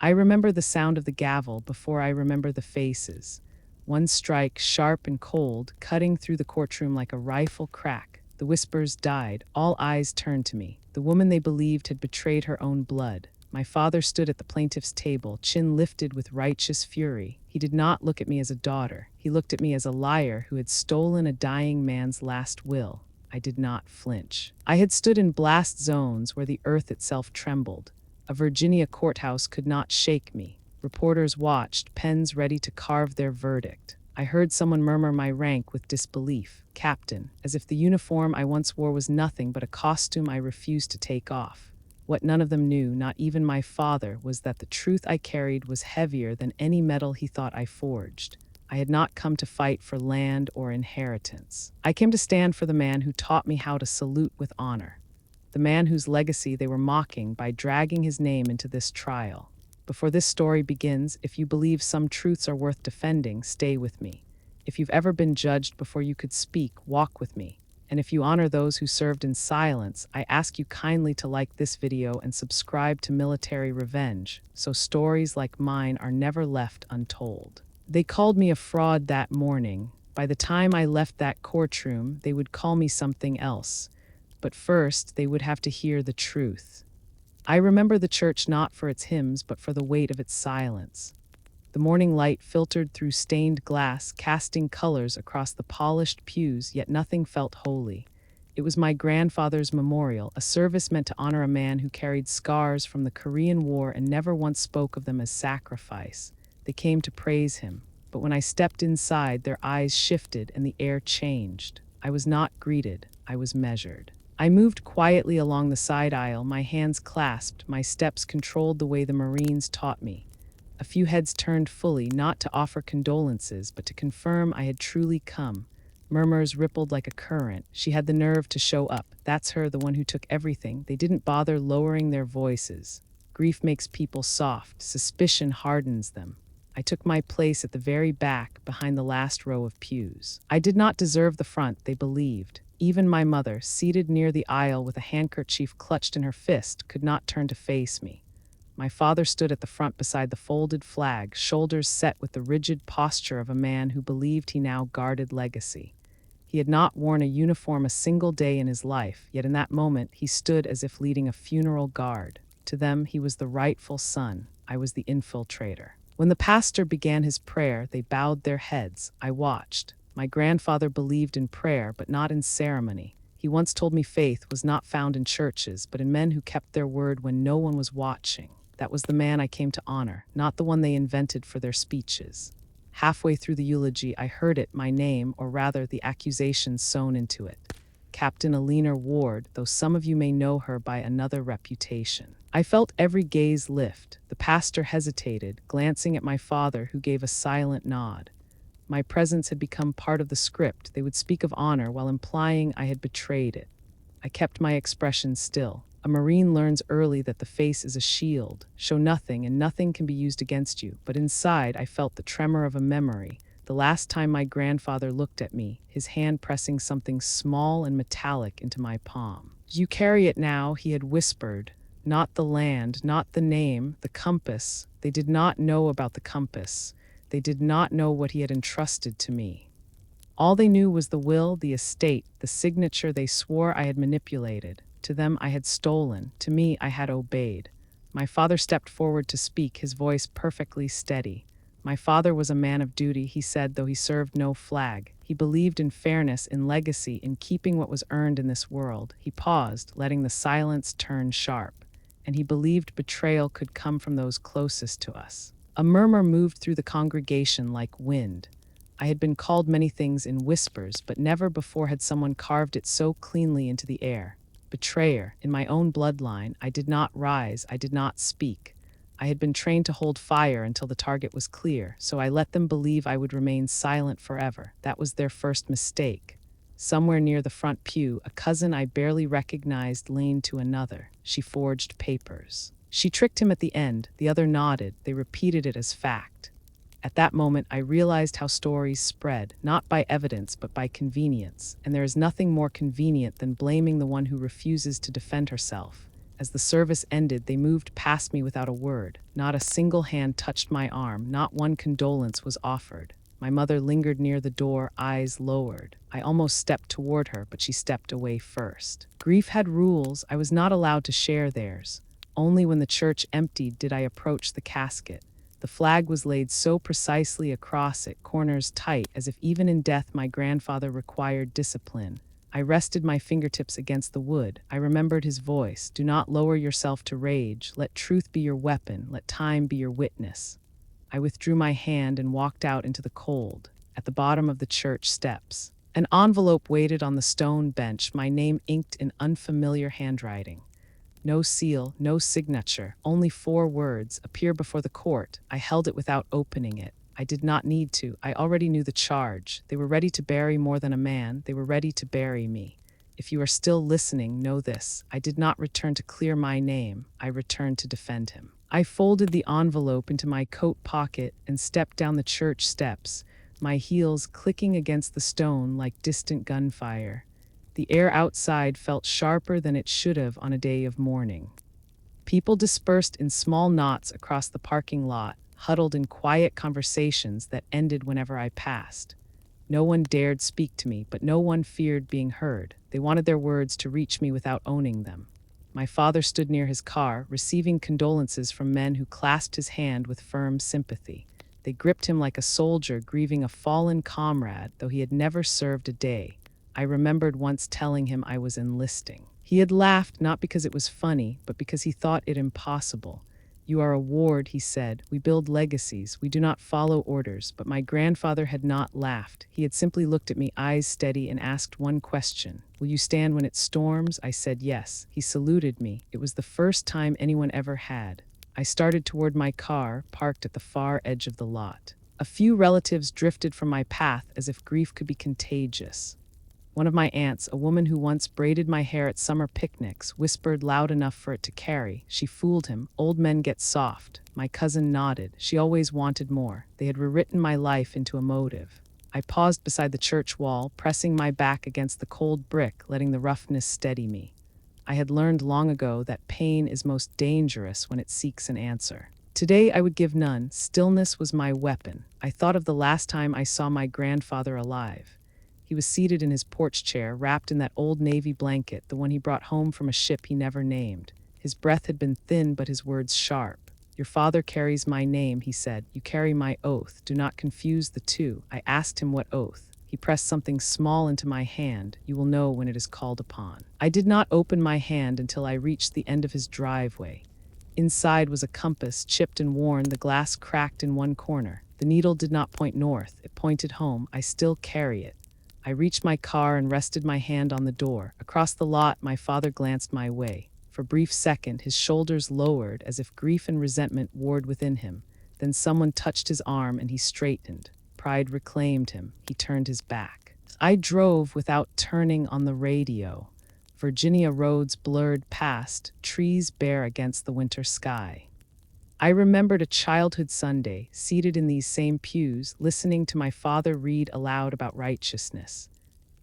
I remember the sound of the gavel before I remember the faces. One strike, sharp and cold, cutting through the courtroom like a rifle crack. The whispers died. All eyes turned to me. The woman they believed had betrayed her own blood. My father stood at the plaintiff's table, chin lifted with righteous fury. He did not look at me as a daughter. He looked at me as a liar who had stolen a dying man's last will. I did not flinch. I had stood in blast zones where the earth itself trembled. A Virginia courthouse could not shake me. Reporters watched, pens ready to carve their verdict. I heard someone murmur my rank with disbelief. Captain, as if the uniform I once wore was nothing but a costume I refused to take off. What none of them knew, not even my father, was that the truth I carried was heavier than any metal he thought I forged. I had not come to fight for land or inheritance. I came to stand for the man who taught me how to salute with honor. The man whose legacy they were mocking by dragging his name into this trial. Before this story begins, if you believe some truths are worth defending, stay with me. If you've ever been judged before you could speak, walk with me. And if you honor those who served in silence, I ask you kindly to like this video and subscribe to Military Revenge, so stories like mine are never left untold. They called me a fraud that morning. By the time I left that courtroom, they would call me something else. But first, they would have to hear the truth. I remember the church not for its hymns, but for the weight of its silence. The morning light filtered through stained glass, casting colors across the polished pews, yet nothing felt holy. It was my grandfather's memorial, a service meant to honor a man who carried scars from the Korean War and never once spoke of them as sacrifice. They came to praise him, but when I stepped inside, their eyes shifted and the air changed. I was not greeted, I was measured. I moved quietly along the side aisle, my hands clasped, my steps controlled the way the Marines taught me. A few heads turned fully, not to offer condolences, but to confirm I had truly come. Murmurs rippled like a current. She had the nerve to show up. That's her, the one who took everything. They didn't bother lowering their voices. Grief makes people soft. Suspicion hardens them. I took my place at the very back, behind the last row of pews. I did not deserve the front, they believed. Even my mother, seated near the aisle with a handkerchief clutched in her fist, could not turn to face me. My father stood at the front beside the folded flag, shoulders set with the rigid posture of a man who believed he now guarded legacy. He had not worn a uniform a single day in his life, yet in that moment he stood as if leading a funeral guard. To them, he was the rightful son. I was the infiltrator. When the pastor began his prayer, they bowed their heads. I watched. My grandfather believed in prayer, but not in ceremony. He once told me faith was not found in churches, but in men who kept their word when no one was watching. That was the man I came to honor, not the one they invented for their speeches. Halfway through the eulogy, I heard it, my name, or rather the accusation sewn into it. Captain Alina Ward, though some of you may know her by another reputation. I felt every gaze lift. The pastor hesitated, glancing at my father, who gave a silent nod. My presence had become part of the script. They would speak of honor while implying I had betrayed it. I kept my expression still. A Marine learns early that the face is a shield. Show nothing, and nothing can be used against you. But inside, I felt the tremor of a memory. The last time my grandfather looked at me, his hand pressing something small and metallic into my palm. "You carry it now," he had whispered. Not the land, not the name, the compass. They did not know about the compass. They did not know what he had entrusted to me. All they knew was the will, the estate, the signature they swore I had manipulated. To them I had stolen. To me I had obeyed. My father stepped forward to speak, his voice perfectly steady. My father was a man of duty, he said, though he served no flag. He believed in fairness, in legacy, in keeping what was earned in this world. He paused, letting the silence turn sharp. And he believed betrayal could come from those closest to us. A murmur moved through the congregation like wind. I had been called many things in whispers, but never before had someone carved it so cleanly into the air. Betrayer. In my own bloodline, I did not rise, I did not speak. I had been trained to hold fire until the target was clear, so I let them believe I would remain silent forever. That was their first mistake. Somewhere near the front pew, a cousin I barely recognized leaned to another. She forged papers. She tricked him at the end. The other nodded. They repeated it as fact. At that moment, I realized how stories spread, not by evidence, but by convenience. And there is nothing more convenient than blaming the one who refuses to defend herself. As the service ended, they moved past me without a word. Not a single hand touched my arm, not one condolence was offered. My mother lingered near the door, eyes lowered. I almost stepped toward her, but she stepped away first. Grief had rules. I was not allowed to share theirs. Only when the church emptied did I approach the casket. The flag was laid so precisely across it, corners tight, as if even in death my grandfather required discipline. I rested my fingertips against the wood. I remembered his voice. Do not lower yourself to rage. Let truth be your weapon. Let time be your witness. I withdrew my hand and walked out into the cold. At the bottom of the church steps, an envelope waited on the stone bench, my name inked in unfamiliar handwriting. No seal, no signature, only 4 words, appear before the court. I held it without opening it. I did not need to. I already knew the charge. They were ready to bury more than a man. They were ready to bury me. If you are still listening, know this. I did not return to clear my name. I returned to defend him. I folded the envelope into my coat pocket and stepped down the church steps, my heels clicking against the stone like distant gunfire. The air outside felt sharper than it should have on a day of mourning. People dispersed in small knots across the parking lot, huddled in quiet conversations that ended whenever I passed. No one dared speak to me, but no one feared being heard. They wanted their words to reach me without owning them. My father stood near his car, receiving condolences from men who clasped his hand with firm sympathy. They gripped him like a soldier grieving a fallen comrade, though he had never served a day. I remembered once telling him I was enlisting. He had laughed, not because it was funny, but because he thought it impossible. You are a ward, he said. We build legacies. We do not follow orders. But my grandfather had not laughed. He had simply looked at me, eyes steady, and asked one question. Will you stand when it storms? I said yes. He saluted me. It was the first time anyone ever had. I started toward my car, parked at the far edge of the lot. A few relatives drifted from my path as if grief could be contagious. One of my aunts, a woman who once braided my hair at summer picnics, whispered loud enough for it to carry. She fooled him. Old men get soft. My cousin nodded. She always wanted more. They had rewritten my life into a motive. I paused beside the church wall, pressing my back against the cold brick, letting the roughness steady me. I had learned long ago that pain is most dangerous when it seeks an answer. Today I would give none. Stillness was my weapon. I thought of the last time I saw my grandfather alive. He was seated in his porch chair, wrapped in that old Navy blanket, the one he brought home from a ship he never named. His breath had been thin, but his words sharp. Your father carries my name, he said. You carry my oath. Do not confuse the two. I asked him what oath. He pressed something small into my hand. You will know when it is called upon. I did not open my hand until I reached the end of his driveway. Inside was a compass, chipped and worn, the glass cracked in one corner. The needle did not point north. It pointed home. I still carry it. I reached my car and rested my hand on the door. Across the lot, my father glanced my way. For a brief second, his shoulders lowered as if grief and resentment warred within him. Then someone touched his arm and he straightened. Pride reclaimed him. He turned his back. I drove without turning on the radio. Virginia roads blurred past, trees bare against the winter sky. I remembered a childhood Sunday, seated in these same pews, listening to my father read aloud about righteousness.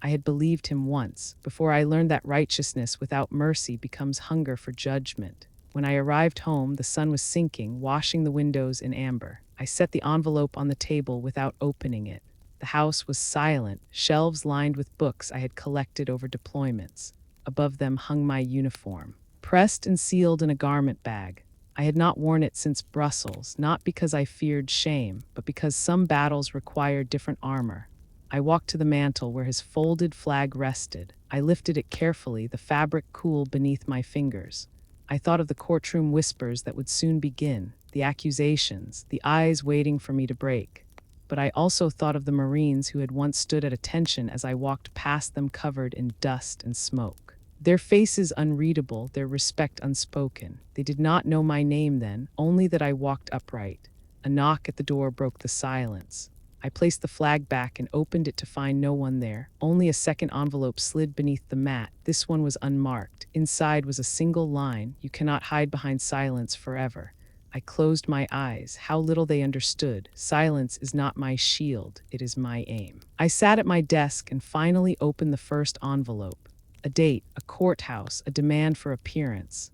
I had believed him once, before I learned that righteousness without mercy becomes hunger for judgment. When I arrived home, the sun was sinking, washing the windows in amber. I set the envelope on the table without opening it. The house was silent, shelves lined with books I had collected over deployments. Above them hung my uniform, pressed and sealed in a garment bag. I had not worn it since Brussels, not because I feared shame, but because some battles required different armor. I walked to the mantel where his folded flag rested. I lifted it carefully, the fabric cool beneath my fingers. I thought of the courtroom whispers that would soon begin, the accusations, the eyes waiting for me to break. But I also thought of the Marines who had once stood at attention as I walked past them covered in dust and smoke. Their faces unreadable, their respect unspoken. They did not know my name then, only that I walked upright. A knock at the door broke the silence. I placed the flag back and opened it to find no one there. Only a second envelope slid beneath the mat. This one was unmarked. Inside was a single line, "You cannot hide behind silence forever." I closed my eyes. How little they understood. Silence is not my shield, it is my aim. I sat at my desk and finally opened the first envelope. A date, a courthouse, a demand for appearance.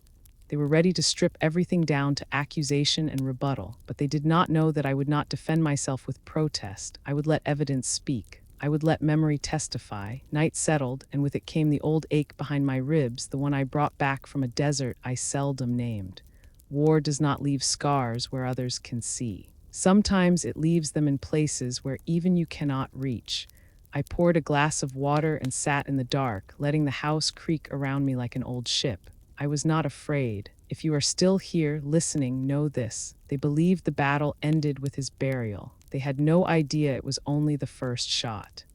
They were ready to strip everything down to accusation and rebuttal, but they did not know that I would not defend myself with protest. I would let evidence speak. I would let memory testify. Night settled, and with it came the old ache behind my ribs, the one I brought back from a desert I seldom named. War does not leave scars where others can see. Sometimes it leaves them in places where even you cannot reach. I poured a glass of water and sat in the dark, letting the house creak around me like an old ship. I was not afraid. If you are still here, listening, know this. They believed the battle ended with his burial. They had no idea it was only the first shot.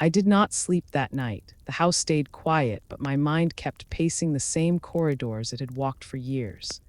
I did not sleep that night. The house stayed quiet, but my mind kept pacing the same corridors it had walked for years.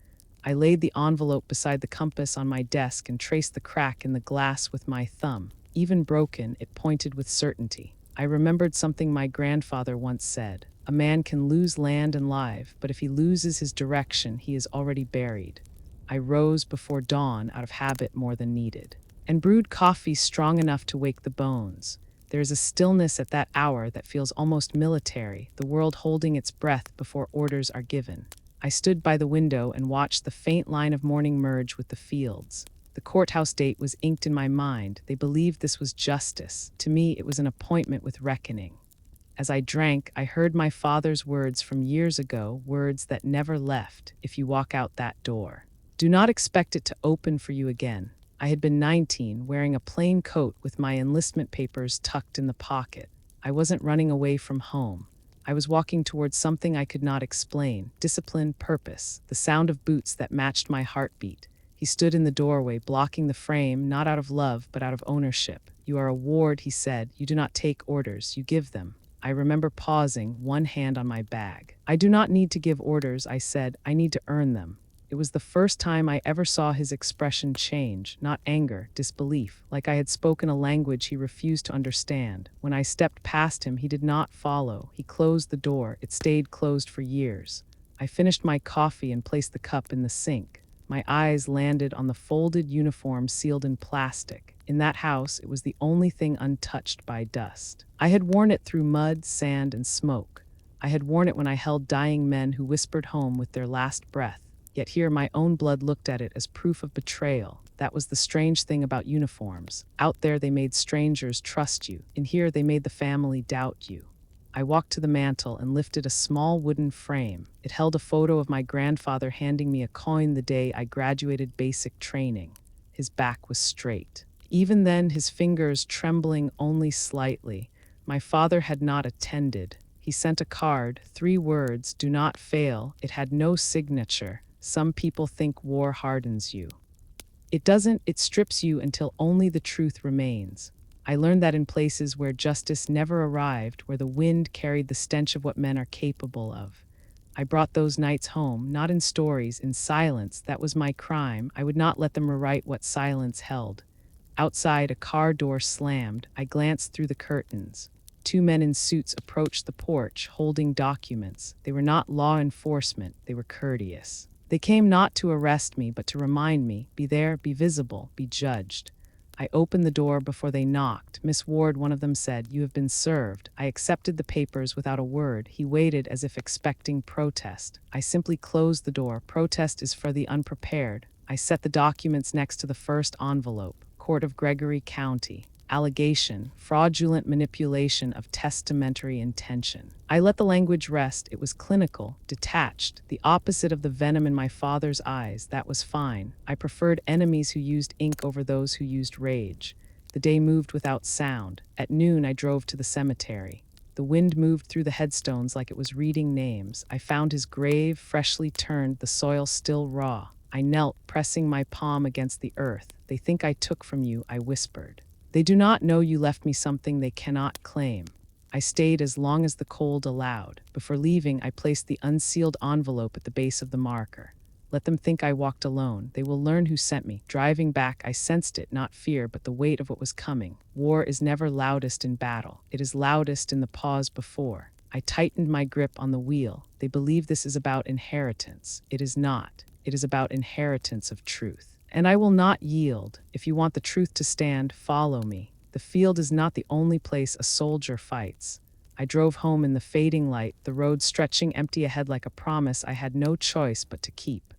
I laid the envelope beside the compass on my desk and traced the crack in the glass with my thumb. Even broken, it pointed with certainty. I remembered something my grandfather once said. A man can lose land and life, but if he loses his direction, he is already buried. I rose before dawn out of habit more than needed, and brewed coffee strong enough to wake the bones. There is a stillness at that hour that feels almost military, the world holding its breath before orders are given. I stood by the window and watched the faint line of morning merge with the fields. The courthouse date was inked in my mind. They believed this was justice. To me, it was an appointment with reckoning. As I drank, I heard my father's words from years ago, words that never left. If you walk out that door, do not expect it to open for you again. I had been 19, wearing a plain coat with my enlistment papers tucked in the pocket. I wasn't running away from home. I was walking towards something I could not explain. Discipline, purpose, the sound of boots that matched my heartbeat. He stood in the doorway, blocking the frame, not out of love, but out of ownership. You are a ward, he said. You do not take orders, you give them. I remember pausing, one hand on my bag. I do not need to give orders, I said. I need to earn them. It was the first time I ever saw his expression change, not anger, disbelief, like I had spoken a language he refused to understand. When I stepped past him, he did not follow. He closed the door. It stayed closed for years. I finished my coffee and placed the cup in the sink. My eyes landed on the folded uniform sealed in plastic. In that house, it was the only thing untouched by dust. I had worn it through mud, sand, and smoke. I had worn it when I held dying men who whispered home with their last breath. Yet here my own blood looked at it as proof of betrayal. That was the strange thing about uniforms. Out there they made strangers trust you. In here they made the family doubt you. I walked to the mantel and lifted a small wooden frame. It held a photo of my grandfather handing me a coin the day I graduated basic training. His back was straight. Even then, his fingers trembling only slightly. My father had not attended. He sent a card, 3 words, do not fail. It had no signature. Some people think war hardens you. It doesn't, it strips you until only the truth remains. I learned that in places where justice never arrived, where the wind carried the stench of what men are capable of. I brought those nights home, not in stories, in silence. That was my crime. I would not let them rewrite what silence held. Outside, a car door slammed. I glanced through the curtains. 2 men in suits approached the porch, holding documents. They were not law enforcement. They were courteous. They came not to arrest me, but to remind me, be there, be visible, be judged. I opened the door before they knocked. Miss Ward, one of them said, you have been served. I accepted the papers without a word. He waited as if expecting protest. I simply closed the door. Protest is for the unprepared. I set the documents next to the first envelope. Court of Gregory County. Allegation, fraudulent manipulation of testamentary intention. I let the language rest. It was clinical, detached, the opposite of the venom in my father's eyes. That was fine. I preferred enemies who used ink over those who used rage. The day moved without sound. At noon, I drove to the cemetery. The wind moved through the headstones like it was reading names. I found his grave, freshly turned, the soil still raw. I knelt, pressing my palm against the earth. They think I took from you, I whispered. They do not know you left me something they cannot claim. I stayed as long as the cold allowed. Before leaving, I placed the unsealed envelope at the base of the marker. Let them think I walked alone. They will learn who sent me. Driving back, I sensed it, not fear, but the weight of what was coming. War is never loudest in battle. It is loudest in the pause before. I tightened my grip on the wheel. They believe this is about inheritance. It is not. It is about inheritance of truth. And I will not yield. If you want the truth to stand, follow me. The field is not the only place a soldier fights. I drove home in the fading light, the road stretching empty ahead like a promise I had no choice but to keep.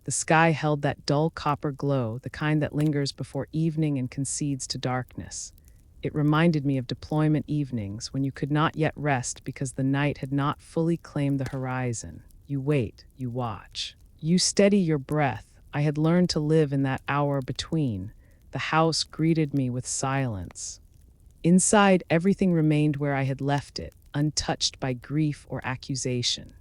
The sky held that dull copper glow, the kind that lingers before evening and concedes to darkness. It reminded me of deployment evenings when you could not yet rest because the night had not fully claimed the horizon. You wait, you watch. You steady your breath. I had learned to live in that hour between. The house greeted me with silence. Inside, everything remained where I had left it, untouched by grief or accusation.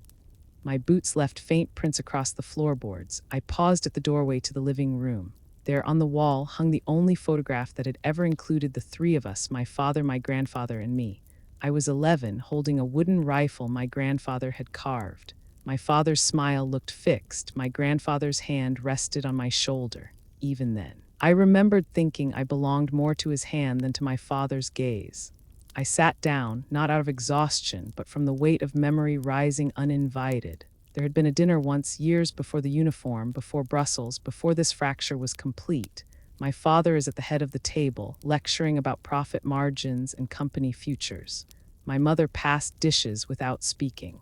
My boots left faint prints across the floorboards. I paused at the doorway to the living room. There on the wall hung the only photograph that had ever included the three of us, my father, my grandfather, and me. I was 11, holding a wooden rifle my grandfather had carved. My father's smile looked fixed. My grandfather's hand rested on my shoulder. Even then, I remembered thinking I belonged more to his hand than to my father's gaze. I sat down, not out of exhaustion, but from the weight of memory rising uninvited. There had been a dinner once, years before the uniform, before Brussels, before this fracture was complete. My father is at the head of the table, lecturing about profit margins and company futures. My mother passed dishes without speaking.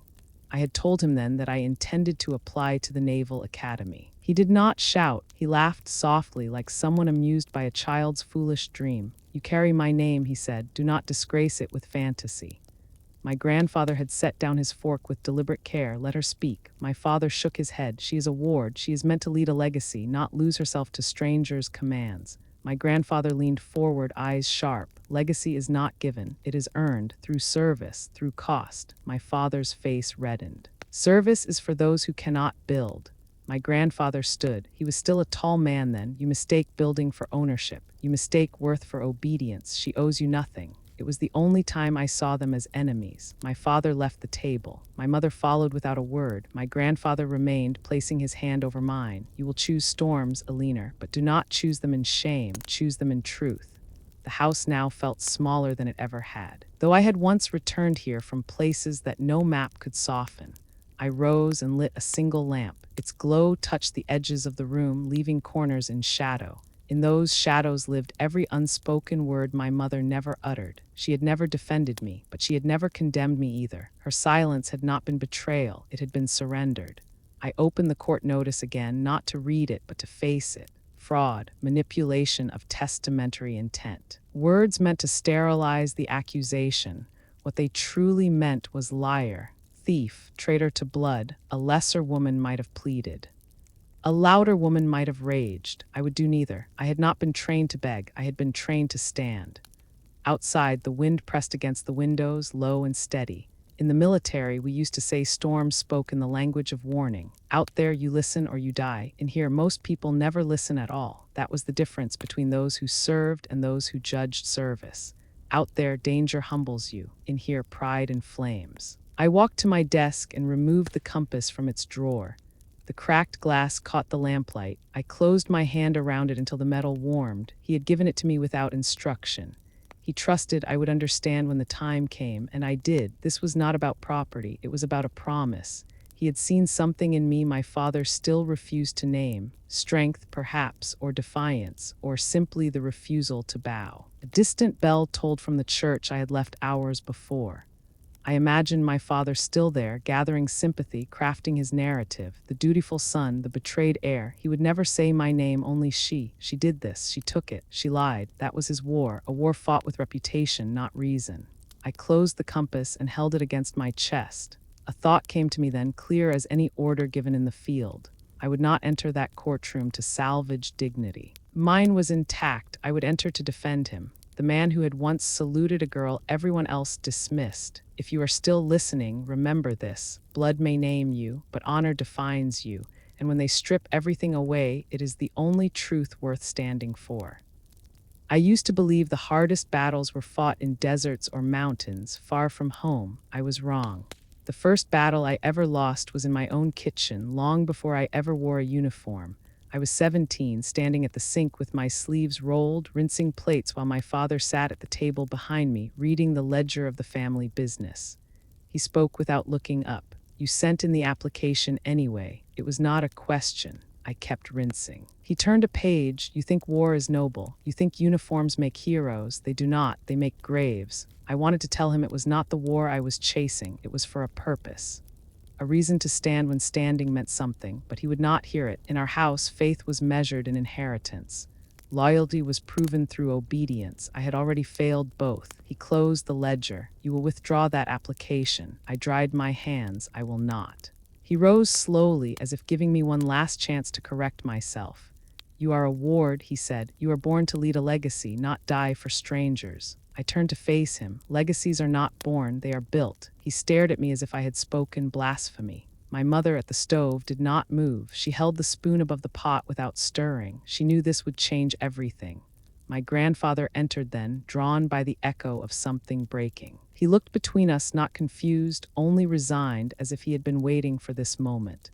I had told him then that I intended to apply to the Naval Academy. He did not shout. He laughed softly, like someone amused by a child's foolish dream. "You carry my name," he said. "Do not disgrace it with fantasy." My grandfather had set down his fork with deliberate care. "Let her speak." My father shook his head. "She is a ward. She is meant to lead a legacy, not lose herself to strangers' commands." My grandfather leaned forward, eyes sharp. "Legacy is not given. It is earned, through service, through cost." My father's face reddened. "Service is for those who cannot build." My grandfather stood. He was still a tall man then. "You mistake building for ownership. You mistake worth for obedience. She owes you nothing." It was the only time I saw them as enemies. My father left the table. My mother followed without a word. My grandfather remained, placing his hand over mine. "You will choose storms, Alina, but do not choose them in shame. Choose them in truth." The house now felt smaller than it ever had, though I had once returned here from places that no map could soften. I rose and lit a single lamp. Its glow touched the edges of the room, leaving corners in shadow. In those shadows lived every unspoken word my mother never uttered. She had never defended me, but she had never condemned me either. Her silence had not been betrayal, it had been surrendered. I opened the court notice again, not to read it, but to face it. Fraud, manipulation of testamentary intent. Words meant to sterilize the accusation. What they truly meant was liar, thief, traitor to blood. A lesser woman might have pleaded. A louder woman might have raged. I would do neither. I had not been trained to beg. I had been trained to stand. Outside, the wind pressed against the windows, low and steady. In the military, we used to say storms spoke in the language of warning. Out there, you listen or you die. In here, most people never listen at all. That was the difference between those who served and those who judged service. Out there, danger humbles you. In here, pride inflames. I walked to my desk and removed the compass from its drawer. The cracked glass caught the lamplight. I closed my hand around it until the metal warmed. He had given it to me without instruction. He trusted I would understand when the time came, and I did. This was not about property. It was about a promise. He had seen something in me my father still refused to name. Strength, perhaps, or defiance, or simply the refusal to bow. A distant bell tolled from the church I had left hours before. I imagined my father still there, gathering sympathy, crafting his narrative. The dutiful son, the betrayed heir. He would never say my name, only she. She did this, she took it, she lied. That was his war, a war fought with reputation, not reason. I closed the compass and held it against my chest. A thought came to me then, clear as any order given in the field. I would not enter that courtroom to salvage dignity. Mine was intact. I would enter to defend him. The man who had once saluted a girl everyone else dismissed. If you are still listening, remember this. Blood may name you, but honor defines you. And when they strip everything away, it is the only truth worth standing for. I used to believe the hardest battles were fought in deserts or mountains, far from home. I was wrong. The first battle I ever lost was in my own kitchen, long before I ever wore a uniform. I was 17, standing at the sink with my sleeves rolled, rinsing plates while my father sat at the table behind me, reading the ledger of the family business. He spoke without looking up. "You sent in the application anyway. It was not a question." I kept rinsing. He turned a page. You think war is noble. You think uniforms make heroes. They do not. They make graves. I wanted to tell him it was not the war I was chasing. It was for a purpose. A reason to stand when standing meant something, but he would not hear it. In our house, faith was measured in inheritance. Loyalty was proven through obedience. I had already failed both. He closed the ledger. You will withdraw that application. I dried my hands. I will not. He rose slowly, as if giving me one last chance to correct myself. You are a ward, he said. You are born to lead a legacy, not die for strangers. I turned to face him. Legacies are not born, they are built. He stared at me as if I had spoken blasphemy. My mother at the stove did not move. She held the spoon above the pot without stirring. She knew this would change everything. My grandfather entered then, drawn by the echo of something breaking. He looked between us, not confused, only resigned, as if he had been waiting for this moment.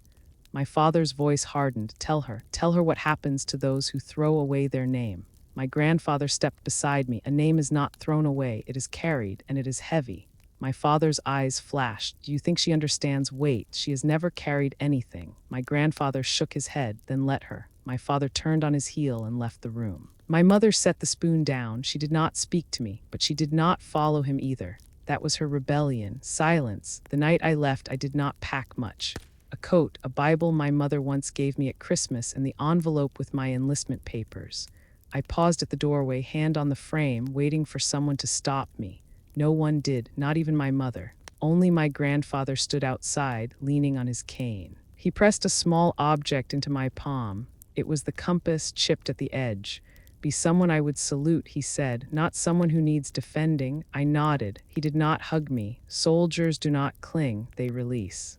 My father's voice hardened. Tell her what happens to those who throw away their name. My grandfather stepped beside me. A name is not thrown away, it is carried, and it is heavy. My father's eyes flashed. Do you think she understands weight? She has never carried anything. My grandfather shook his head, then let her. My father turned on his heel and left the room. My mother set the spoon down. She did not speak to me, but she did not follow him either. That was her rebellion, silence. The night I left, I did not pack much. A coat, a Bible my mother once gave me at Christmas, and the envelope with my enlistment papers. I paused at the doorway, hand on the frame, waiting for someone to stop me. No one did, not even my mother. Only my grandfather stood outside, leaning on his cane. He pressed a small object into my palm. It was the compass, chipped at the edge. Be someone I would salute, he said, not someone who needs defending. I nodded. He did not hug me. Soldiers do not cling, they release.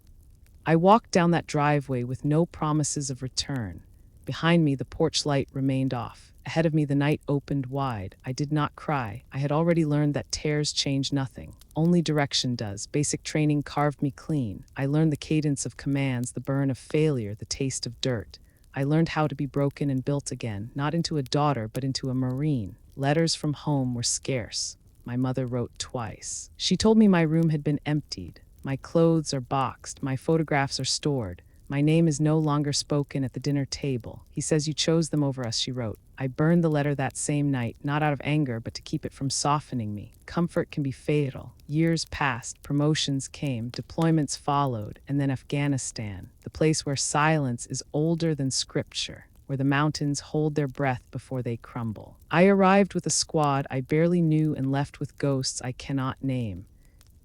I walked down that driveway with no promises of return. Behind me, the porch light remained off. Ahead of me, the night opened wide. I did not cry. I had already learned that tears change nothing. Only direction does. Basic training carved me clean. I learned the cadence of commands, the burn of failure, the taste of dirt. I learned how to be broken and built again, not into a daughter, but into a Marine. Letters from home were scarce. My mother wrote twice. She told me my room had been emptied. My clothes are boxed. My photographs are stored. My name is no longer spoken at the dinner table. He says you chose them over us, she wrote. I burned the letter that same night, not out of anger, but to keep it from softening me. Comfort can be fatal. Years passed, promotions came, deployments followed, and then Afghanistan, the place where silence is older than scripture, where the mountains hold their breath before they crumble. I arrived with a squad I barely knew and left with ghosts I cannot name.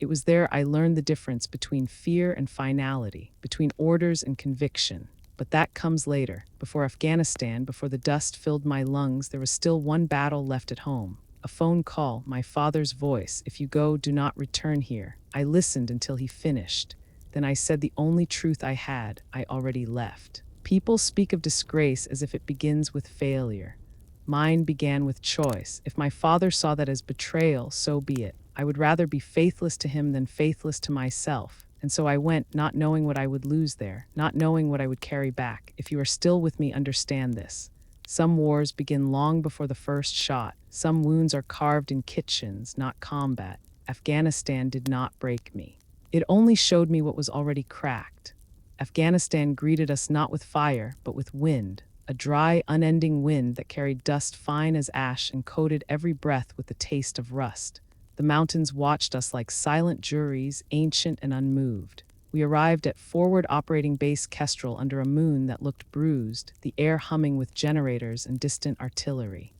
It was there I learned the difference between fear and finality, between orders and conviction. But that comes later. Before Afghanistan, before the dust filled my lungs, there was still one battle left at home. A phone call, my father's voice. If you go, do not return here. I listened until he finished. Then I said the only truth I had. I already left. People speak of disgrace as if it begins with failure. Mine began with choice. If my father saw that as betrayal, so be it. I would rather be faithless to him than faithless to myself. And so I went, not knowing what I would lose there, not knowing what I would carry back. If you are still with me, understand this. Some wars begin long before the first shot. Some wounds are carved in kitchens, not combat. Afghanistan did not break me. It only showed me what was already cracked. Afghanistan greeted us not with fire, but with wind. A dry, unending wind that carried dust fine as ash and coated every breath with the taste of rust. The mountains watched us like silent juries, ancient and unmoved. We arrived at Forward Operating Base Kestrel under a moon that looked bruised, the air humming with generators and distant artillery.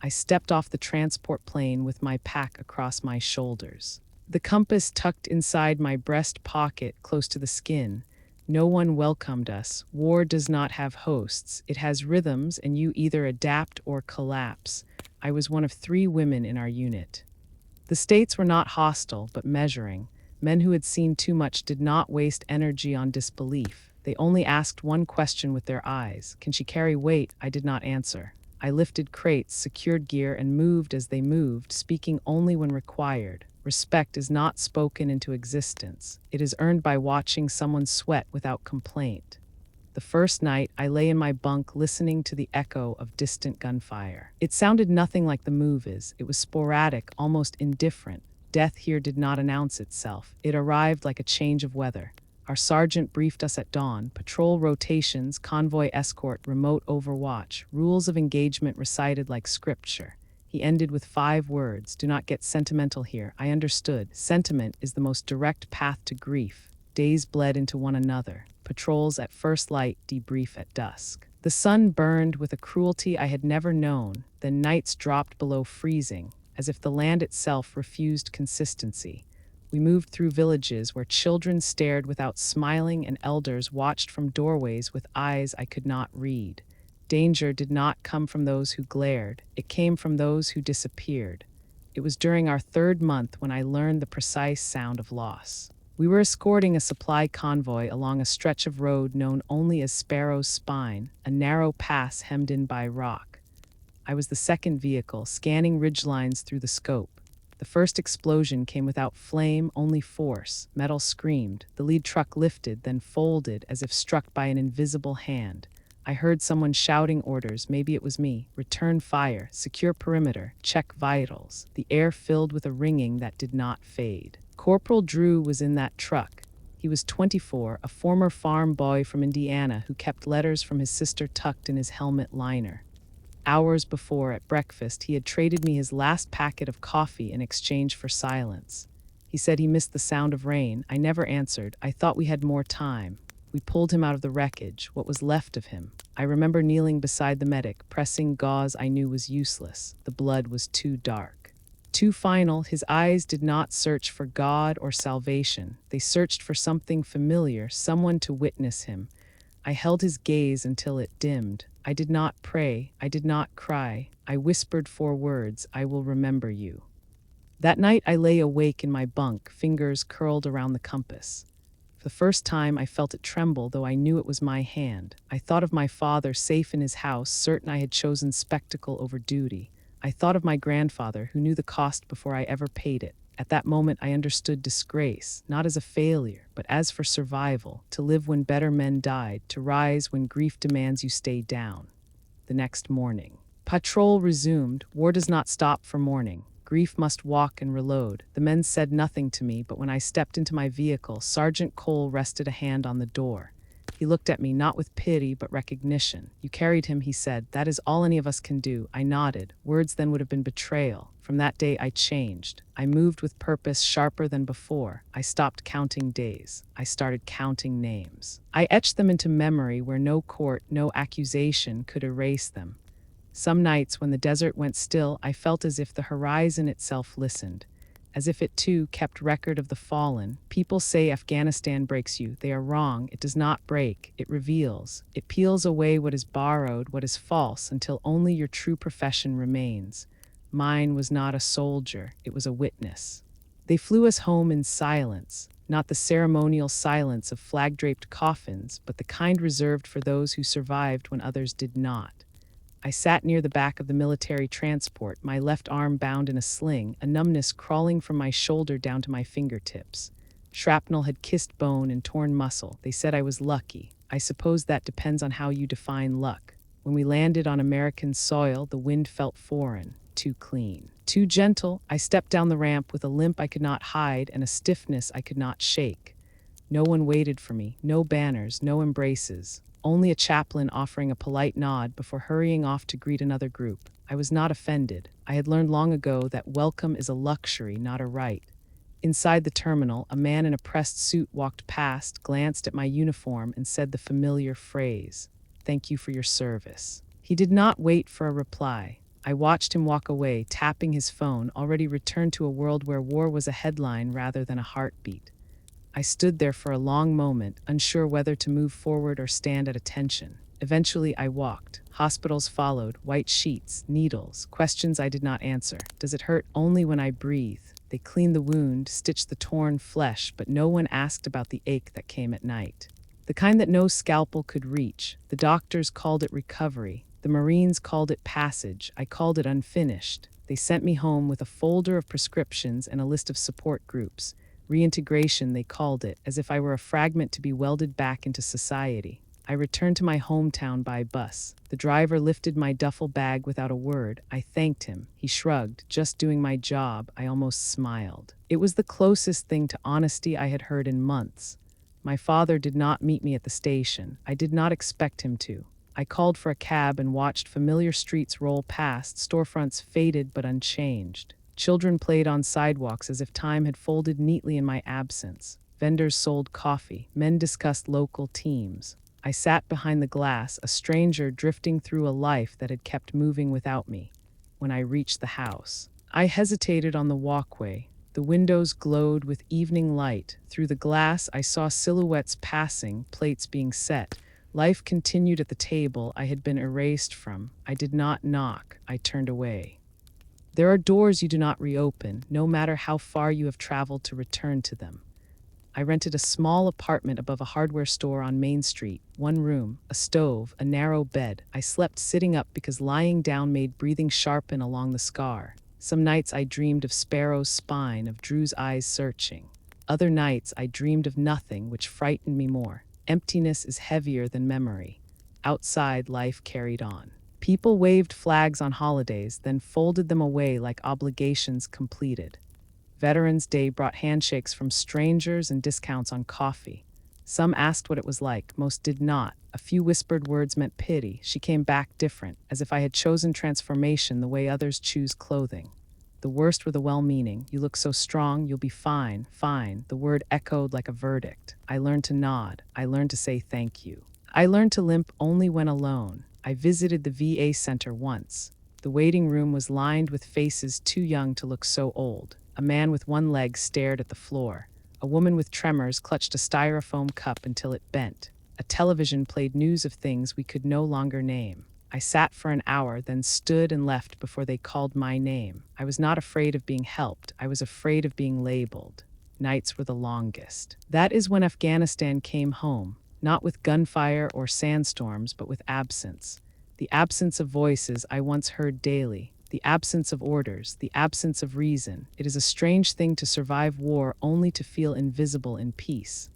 I stepped off the transport plane with my pack across my shoulders. The compass tucked inside my breast pocket, close to the skin. No one welcomed us. War does not have hosts. It has rhythms, and you either adapt or collapse. I was one of 3 women in our unit. The states were not hostile, but measuring. Men who had seen too much did not waste energy on disbelief. They only asked one question with their eyes. Can she carry weight? I did not answer. I lifted crates, secured gear, and moved as they moved, speaking only when required. Respect is not spoken into existence. It is earned by watching someone sweat without complaint. The first night, I lay in my bunk listening to the echo of distant gunfire. It sounded nothing like the move is. It was sporadic, almost indifferent. Death here did not announce itself. It arrived like a change of weather. Our sergeant briefed us at dawn: patrol rotations, convoy escort, remote overwatch, rules of engagement recited like scripture. He ended with 5 words: "Do not get sentimental here." I understood. Sentiment is the most direct path to grief. Days bled into one another. Patrols at first light, debrief at dusk. The sun burned with a cruelty I had never known. Then nights dropped below freezing, as if the land itself refused consistency. We moved through villages where children stared without smiling and elders watched from doorways with eyes I could not read. Danger did not come from those who glared. It came from those who disappeared. It was during our 3rd month when I learned the precise sound of loss. We were escorting a supply convoy along a stretch of road known only as Sparrow's Spine, a narrow pass hemmed in by rock. I was the 2nd vehicle, scanning ridgelines through the scope. The first explosion came without flame, only force. Metal screamed. The lead truck lifted, then folded as if struck by an invisible hand. I heard someone shouting orders. Maybe it was me. Return fire, secure perimeter, check vitals. The air filled with a ringing that did not fade. Corporal Drew was in that truck. He was 24, a former farm boy from Indiana who kept letters from his sister tucked in his helmet liner. Hours before, at breakfast, he had traded me his last packet of coffee in exchange for silence. He said he missed the sound of rain. I never answered. I thought we had more time. We pulled him out of the wreckage, what was left of him. I remember kneeling beside the medic, pressing gauze I knew was useless. The blood was too dark. Too final. His eyes did not search for God or salvation. They searched for something familiar, someone to witness him. I held his gaze until it dimmed. I did not pray. I did not cry. I whispered 4 words: "I will remember you." That night I lay awake in my bunk, fingers curled around the compass. For the first time I felt it tremble, though I knew it was my hand. I thought of my father, safe in his house, certain I had chosen spectacle over duty. I thought of my grandfather, who knew the cost before I ever paid it. At that moment I understood disgrace, not as a failure, but as for survival, to live when better men died, to rise when grief demands you stay down. The next morning. Patrol resumed. War does not stop for mourning. Grief must walk and reload. The men said nothing to me, but when I stepped into my vehicle, Sergeant Cole rested a hand on the door. He looked at me, not with pity, but recognition. "You carried him," he said. "That is all any of us can do." I nodded. Words then would have been betrayal. From that day I changed. I moved with purpose, sharper than before. I stopped counting days. I started counting names. I etched them into memory where no court, no accusation could erase them. Some nights when the desert went still, I felt as if the horizon itself listened, as if it too kept record of the fallen. People say Afghanistan breaks you. They are wrong. It does not break. It reveals. It peels away what is borrowed, what is false, until only your true profession remains. Mine was not a soldier. It was a witness. They flew us home in silence, not the ceremonial silence of flag-draped coffins, but the kind reserved for those who survived when others did not. I sat near the back of the military transport, my left arm bound in a sling, a numbness crawling from my shoulder down to my fingertips. Shrapnel had kissed bone and torn muscle. They said I was lucky. I suppose that depends on how you define luck. When we landed on American soil, the wind felt foreign, too clean, too gentle. I stepped down the ramp with a limp I could not hide and a stiffness I could not shake. No one waited for me, no banners, no embraces. Only a chaplain offering a polite nod before hurrying off to greet another group. I was not offended. I had learned long ago that welcome is a luxury, not a right. Inside the terminal, a man in a pressed suit walked past, glanced at my uniform, and said the familiar phrase, "Thank you for your service." He did not wait for a reply. I watched him walk away, tapping his phone, already returned to a world where war was a headline rather than a heartbeat. I stood there for a long moment, unsure whether to move forward or stand at attention. Eventually I walked. Hospitals followed, white sheets, needles, questions I did not answer. Does it hurt? Only when I breathe. They cleaned the wound, stitched the torn flesh, but no one asked about the ache that came at night. The kind that no scalpel could reach. The doctors called it recovery. The Marines called it passage. I called it unfinished. They sent me home with a folder of prescriptions and a list of support groups. Reintegration, they called it, as if I were a fragment to be welded back into society. I returned to my hometown by bus. The driver lifted my duffel bag without a word. I thanked him. He shrugged. Just doing my job. I almost smiled. It was the closest thing to honesty I had heard in months. My father did not meet me at the station. I did not expect him to. I called for a cab and watched familiar streets roll past, storefronts faded but unchanged. Children played on sidewalks as if time had folded neatly in my absence. Vendors sold coffee. Men discussed local teams. I sat behind the glass, a stranger drifting through a life that had kept moving without me. When I reached the house, I hesitated on the walkway. The windows glowed with evening light. Through the glass, I saw silhouettes passing, plates being set. Life continued at the table I had been erased from. I did not knock. I turned away. There are doors you do not reopen, no matter how far you have traveled to return to them. I rented a small apartment above a hardware store on Main Street. One room, a stove, a narrow bed. I slept sitting up because lying down made breathing sharpen along the scar. Some nights I dreamed of Sparrow's spine, of Drew's eyes searching. Other nights I dreamed of nothing, which frightened me more. Emptiness is heavier than memory. Outside, life carried on. People waved flags on holidays, then folded them away like obligations completed. Veterans Day brought handshakes from strangers and discounts on coffee. Some asked what it was like, most did not. A few whispered words meant pity. She came back different, as if I had chosen transformation the way others choose clothing. The worst were the well-meaning. You look so strong, you'll be fine, fine. The word echoed like a verdict. I learned to nod. I learned to say thank you. I learned to limp only when alone. I visited the VA center once. The waiting room was lined with faces too young to look so old. A man with one leg stared at the floor. A woman with tremors clutched a styrofoam cup until it bent. A television played news of things we could no longer name. I sat for an hour, then stood and left before they called my name. I was not afraid of being helped. I was afraid of being labeled. Nights were the longest. That is when Afghanistan came home, not with gunfire or sandstorms, but with absence. The absence of voices I once heard daily. The absence of orders, the absence of reason. It is a strange thing to survive war only to feel invisible in peace.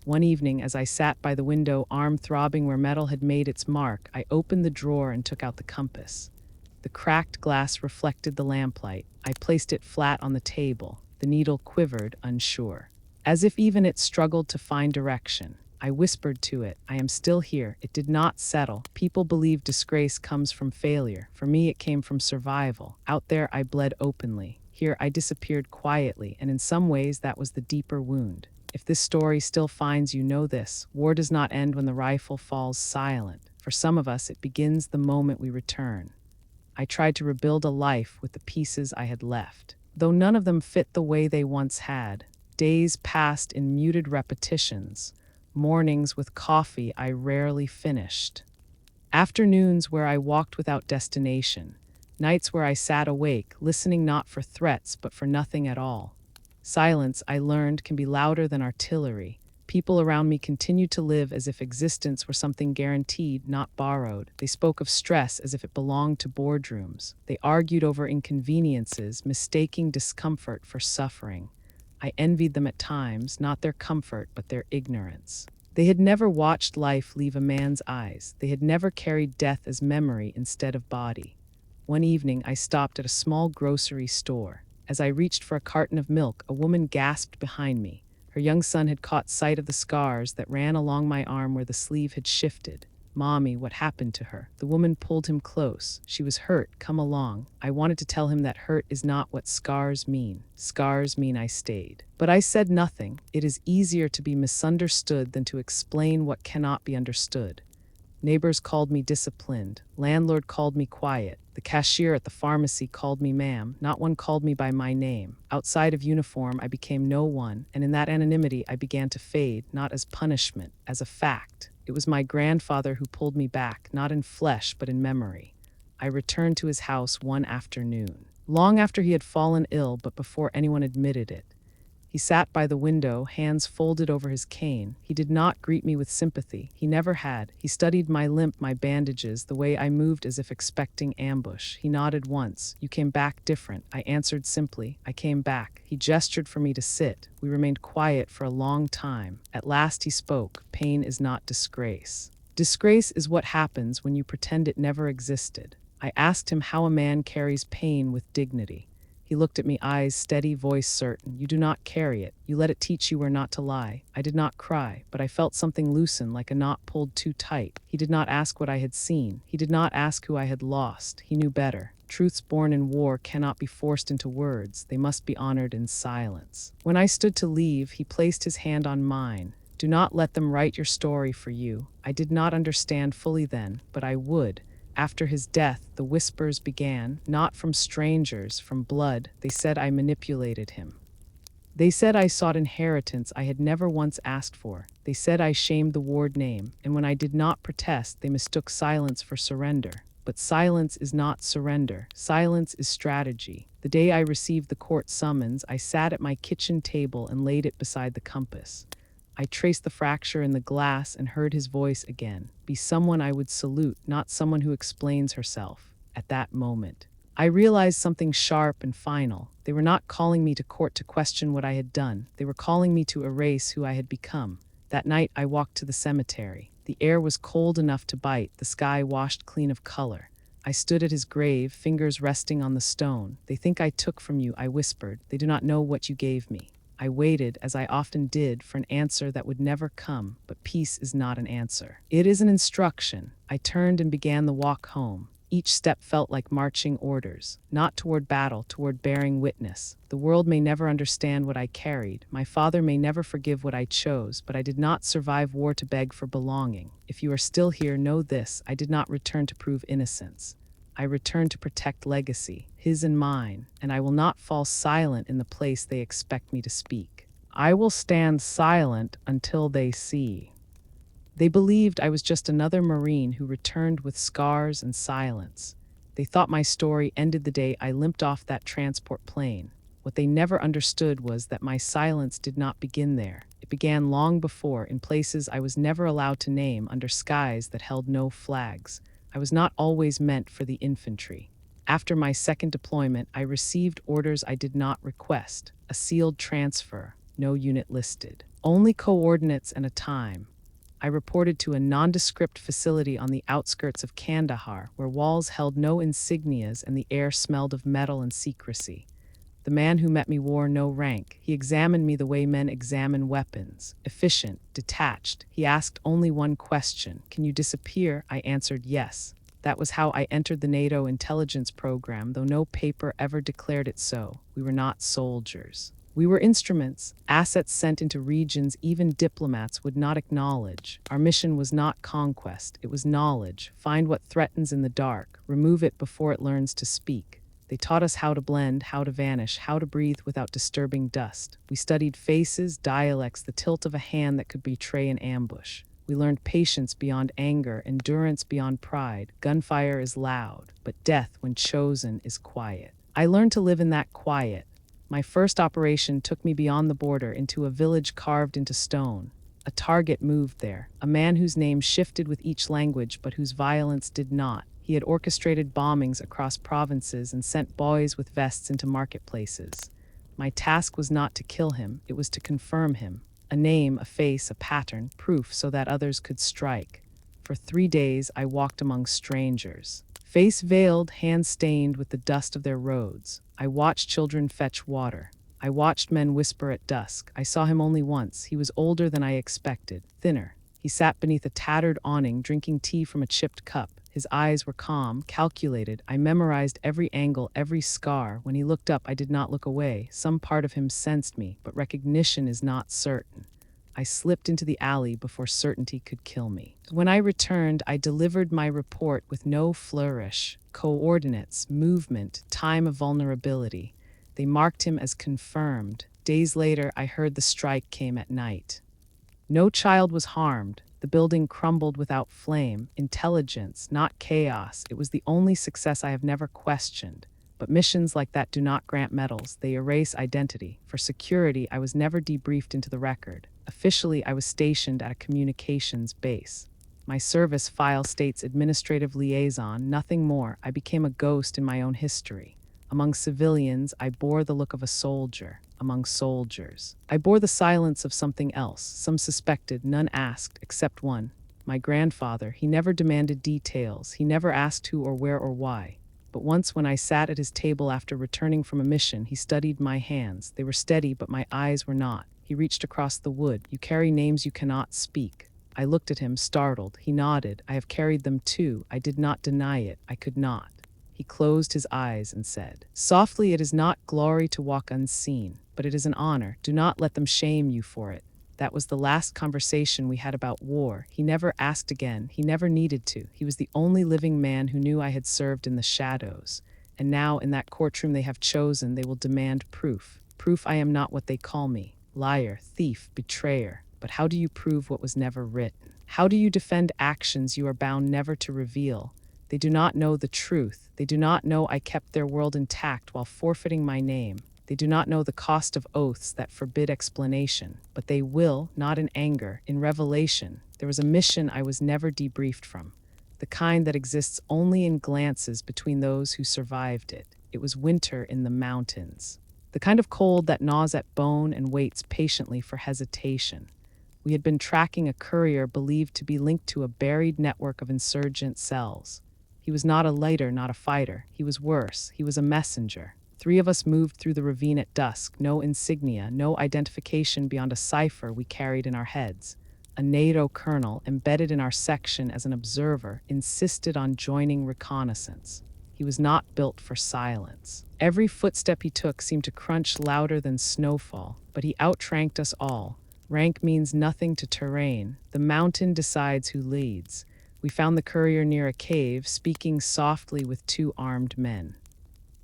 One evening, as I sat by the window, arm throbbing where metal had made its mark, I opened the drawer and took out the compass. The cracked glass reflected the lamplight. I placed it flat on the table. The needle quivered, unsure. As if even it struggled to find direction. I whispered to it, I am still here. It did not settle. People believe disgrace comes from failure. For me, it came from survival. Out there, I bled openly. Here, I disappeared quietly, and in some ways, that was the deeper wound. If this story still finds you, know this. War does not end when the rifle falls silent. For some of us, it begins the moment we return. I tried to rebuild a life with the pieces I had left. Though none of them fit the way they once had, days passed in muted repetitions. Mornings with coffee I rarely finished. Afternoons where I walked without destination. Nights where I sat awake, listening not for threats but for nothing at all. Silence, I learned, can be louder than artillery. People around me continued to live as if existence were something guaranteed, not borrowed. They spoke of stress as if it belonged to boardrooms. They argued over inconveniences, mistaking discomfort for suffering. I envied them at times, not their comfort, but their ignorance. They had never watched life leave a man's eyes. They had never carried death as memory instead of body. One evening, I stopped at a small grocery store. As I reached for a carton of milk, a woman gasped behind me. Her young son had caught sight of the scars that ran along my arm where the sleeve had shifted. Mommy, what happened to her? The woman pulled him close. She was hurt. Come along. I wanted to tell him that hurt is not what scars mean. Scars mean I stayed. But I said nothing. It is easier to be misunderstood than to explain what cannot be understood. Neighbors called me disciplined. Landlord called me quiet. The cashier at the pharmacy called me ma'am. Not one called me by my name. Outside of uniform, I became no one, and in that anonymity I began to fade, not as punishment, as a fact. It was my grandfather who pulled me back, not in flesh, but in memory. I returned to his house one afternoon, long after he had fallen ill, but before anyone admitted it. He sat by the window, hands folded over his cane. He did not greet me with sympathy. He never had. He studied my limp, my bandages, the way I moved as if expecting ambush. He nodded once. You came back different. I answered simply. I came back. He gestured for me to sit. We remained quiet for a long time. At last he spoke. Pain is not disgrace. Disgrace is what happens when you pretend it never existed. I asked him how a man carries pain with dignity. He looked at me, eyes steady, voice certain. You do not carry it. You let it teach you where not to lie. I did not cry, but I felt something loosen, like a knot pulled too tight. He did not ask what I had seen. He did not ask who I had lost. He knew better. Truths born in war cannot be forced into words. They must be honored in silence. When I stood to leave, he placed his hand on mine. Do not let them write your story for you. I did not understand fully then, but I would. After his death, the whispers began, not from strangers, from blood. They said I manipulated him. They said I sought inheritance I had never once asked for. They said I shamed the ward name, and when I did not protest, they mistook silence for surrender. But silence is not surrender. Silence is strategy. The day I received the court summons, I sat at my kitchen table and laid it beside the compass. I traced the fracture in the glass and heard his voice again. Be someone I would salute, not someone who explains herself. At that moment, I realized something sharp and final. They were not calling me to court to question what I had done. They were calling me to erase who I had become. That night, I walked to the cemetery. The air was cold enough to bite, the sky washed clean of color. I stood at his grave, fingers resting on the stone. They think I took from you, I whispered. They do not know what you gave me. I waited, as I often did, for an answer that would never come, but peace is not an answer. It is an instruction. I turned and began the walk home. Each step felt like marching orders, not toward battle, toward bearing witness. The world may never understand what I carried. My father may never forgive what I chose, but I did not survive war to beg for belonging. If you are still here, know this: I did not return to prove innocence. I return to protect legacy, his and mine, and I will not fall silent in the place they expect me to speak. I will stand silent until they see. They believed I was just another Marine who returned with scars and silence. They thought my story ended the day I limped off that transport plane. What they never understood was that my silence did not begin there. It began long before, in places I was never allowed to name, under skies that held no flags. I was not always meant for the infantry. After my second deployment, I received orders I did not request. A sealed transfer, no unit listed. Only coordinates and a time. I reported to a nondescript facility on the outskirts of Kandahar, where walls held no insignias and the air smelled of metal and secrecy. The man who met me wore no rank. He examined me the way men examine weapons. Efficient, detached. He asked only one question. Can you disappear? I answered yes. That was how I entered the NATO intelligence program, though no paper ever declared it so. We were not soldiers. We were instruments, assets sent into regions even diplomats would not acknowledge. Our mission was not conquest, it was knowledge. Find what threatens in the dark, remove it before it learns to speak. They taught us how to blend, how to vanish, how to breathe without disturbing dust. We studied faces, dialects, the tilt of a hand that could betray an ambush. We learned patience beyond anger, endurance beyond pride. Gunfire is loud, but death, when chosen, is quiet. I learned to live in that quiet. My first operation took me beyond the border into a village carved into stone. A target moved there, a man whose name shifted with each language but whose violence did not. He had orchestrated bombings across provinces and sent boys with vests into marketplaces. My task was not to kill him, it was to confirm him. A name, a face, a pattern, proof so that others could strike. For 3 days I walked among strangers. Face veiled, hands stained with the dust of their roads. I watched children fetch water. I watched men whisper at dusk. I saw him only once. He was older than I expected, thinner. He sat beneath a tattered awning, drinking tea from a chipped cup. His eyes were calm, calculated. I memorized every angle, every scar. When he looked up, I did not look away. Some part of him sensed me, but recognition is not certain. I slipped into the alley before certainty could kill me. When I returned, I delivered my report with no flourish. Coordinates, movement, time of vulnerability. They marked him as confirmed. Days later, I heard the strike came at night. No child was harmed. The building crumbled without flame. Intelligence, not chaos. It was the only success I have never questioned. But missions like that do not grant medals. They erase identity. For security, I was never debriefed into the record. Officially, I was stationed at a communications base. My service file states administrative liaison, nothing more. I became a ghost in my own history. Among civilians, I bore the look of a soldier. Among soldiers, I bore the silence of something else. Some suspected, none asked, except one. My grandfather, he never demanded details. He never asked who or where or why. but once when I sat at his table after returning from a mission, he studied my hands. They were steady, but my eyes were not. He reached across the wood. "You carry names you cannot speak." I looked at him, startled. He nodded. "I have carried them too." I did not deny it. I could not. He closed his eyes and said, softly, "It is not glory to walk unseen, but it is an honor. Do not let them shame you for it." That was the last conversation we had about war. He never asked again. He never needed to. He was the only living man who knew I had served in the shadows. And now, in that courtroom they have chosen, they will demand proof. Proof I am not what they call me. Liar, thief, betrayer. But how do you prove what was never written? How do you defend actions you are bound never to reveal? They do not know the truth. They do not know I kept their world intact while forfeiting my name. They do not know the cost of oaths that forbid explanation. But they will, not in anger, in revelation. There was a mission I was never debriefed from, the kind that exists only in glances between those who survived it. It was winter in the mountains. The kind of cold that gnaws at bone and waits patiently for hesitation. We had been tracking a courier believed to be linked to a buried network of insurgent cells. He was not a lighter, not a fighter. He was worse. He was a messenger. 3 of us moved through the ravine at dusk, no insignia, no identification beyond a cipher we carried in our heads. A NATO colonel, embedded in our section as an observer, insisted on joining reconnaissance. He was not built for silence. Every footstep he took seemed to crunch louder than snowfall, but he outranked us all. Rank means nothing to terrain. The mountain decides who leads. We found the courier near a cave, speaking softly with 2 armed men.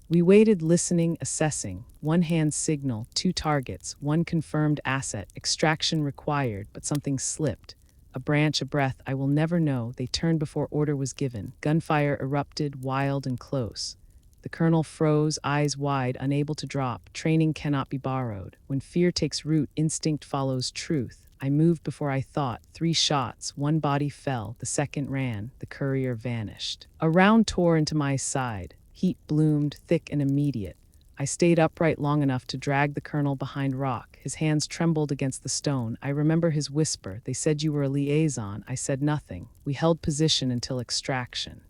We waited, listening, assessing. 1 hand signal, 2 targets, 1 confirmed asset, extraction required, but something slipped. A branch, a breath, I will never know. They turned before order was given. Gunfire erupted, wild and close. The colonel froze, eyes wide, unable to drop. Training cannot be borrowed. When fear takes root, instinct follows truth. I moved before I thought. 3 shots, 1 body fell, the second ran, the courier vanished. A round tore into my side. Heat bloomed, thick and immediate. I stayed upright long enough to drag the colonel behind rock. His hands trembled against the stone. I remember his whisper. "They said you were a liaison." I said nothing. We held position until extraction.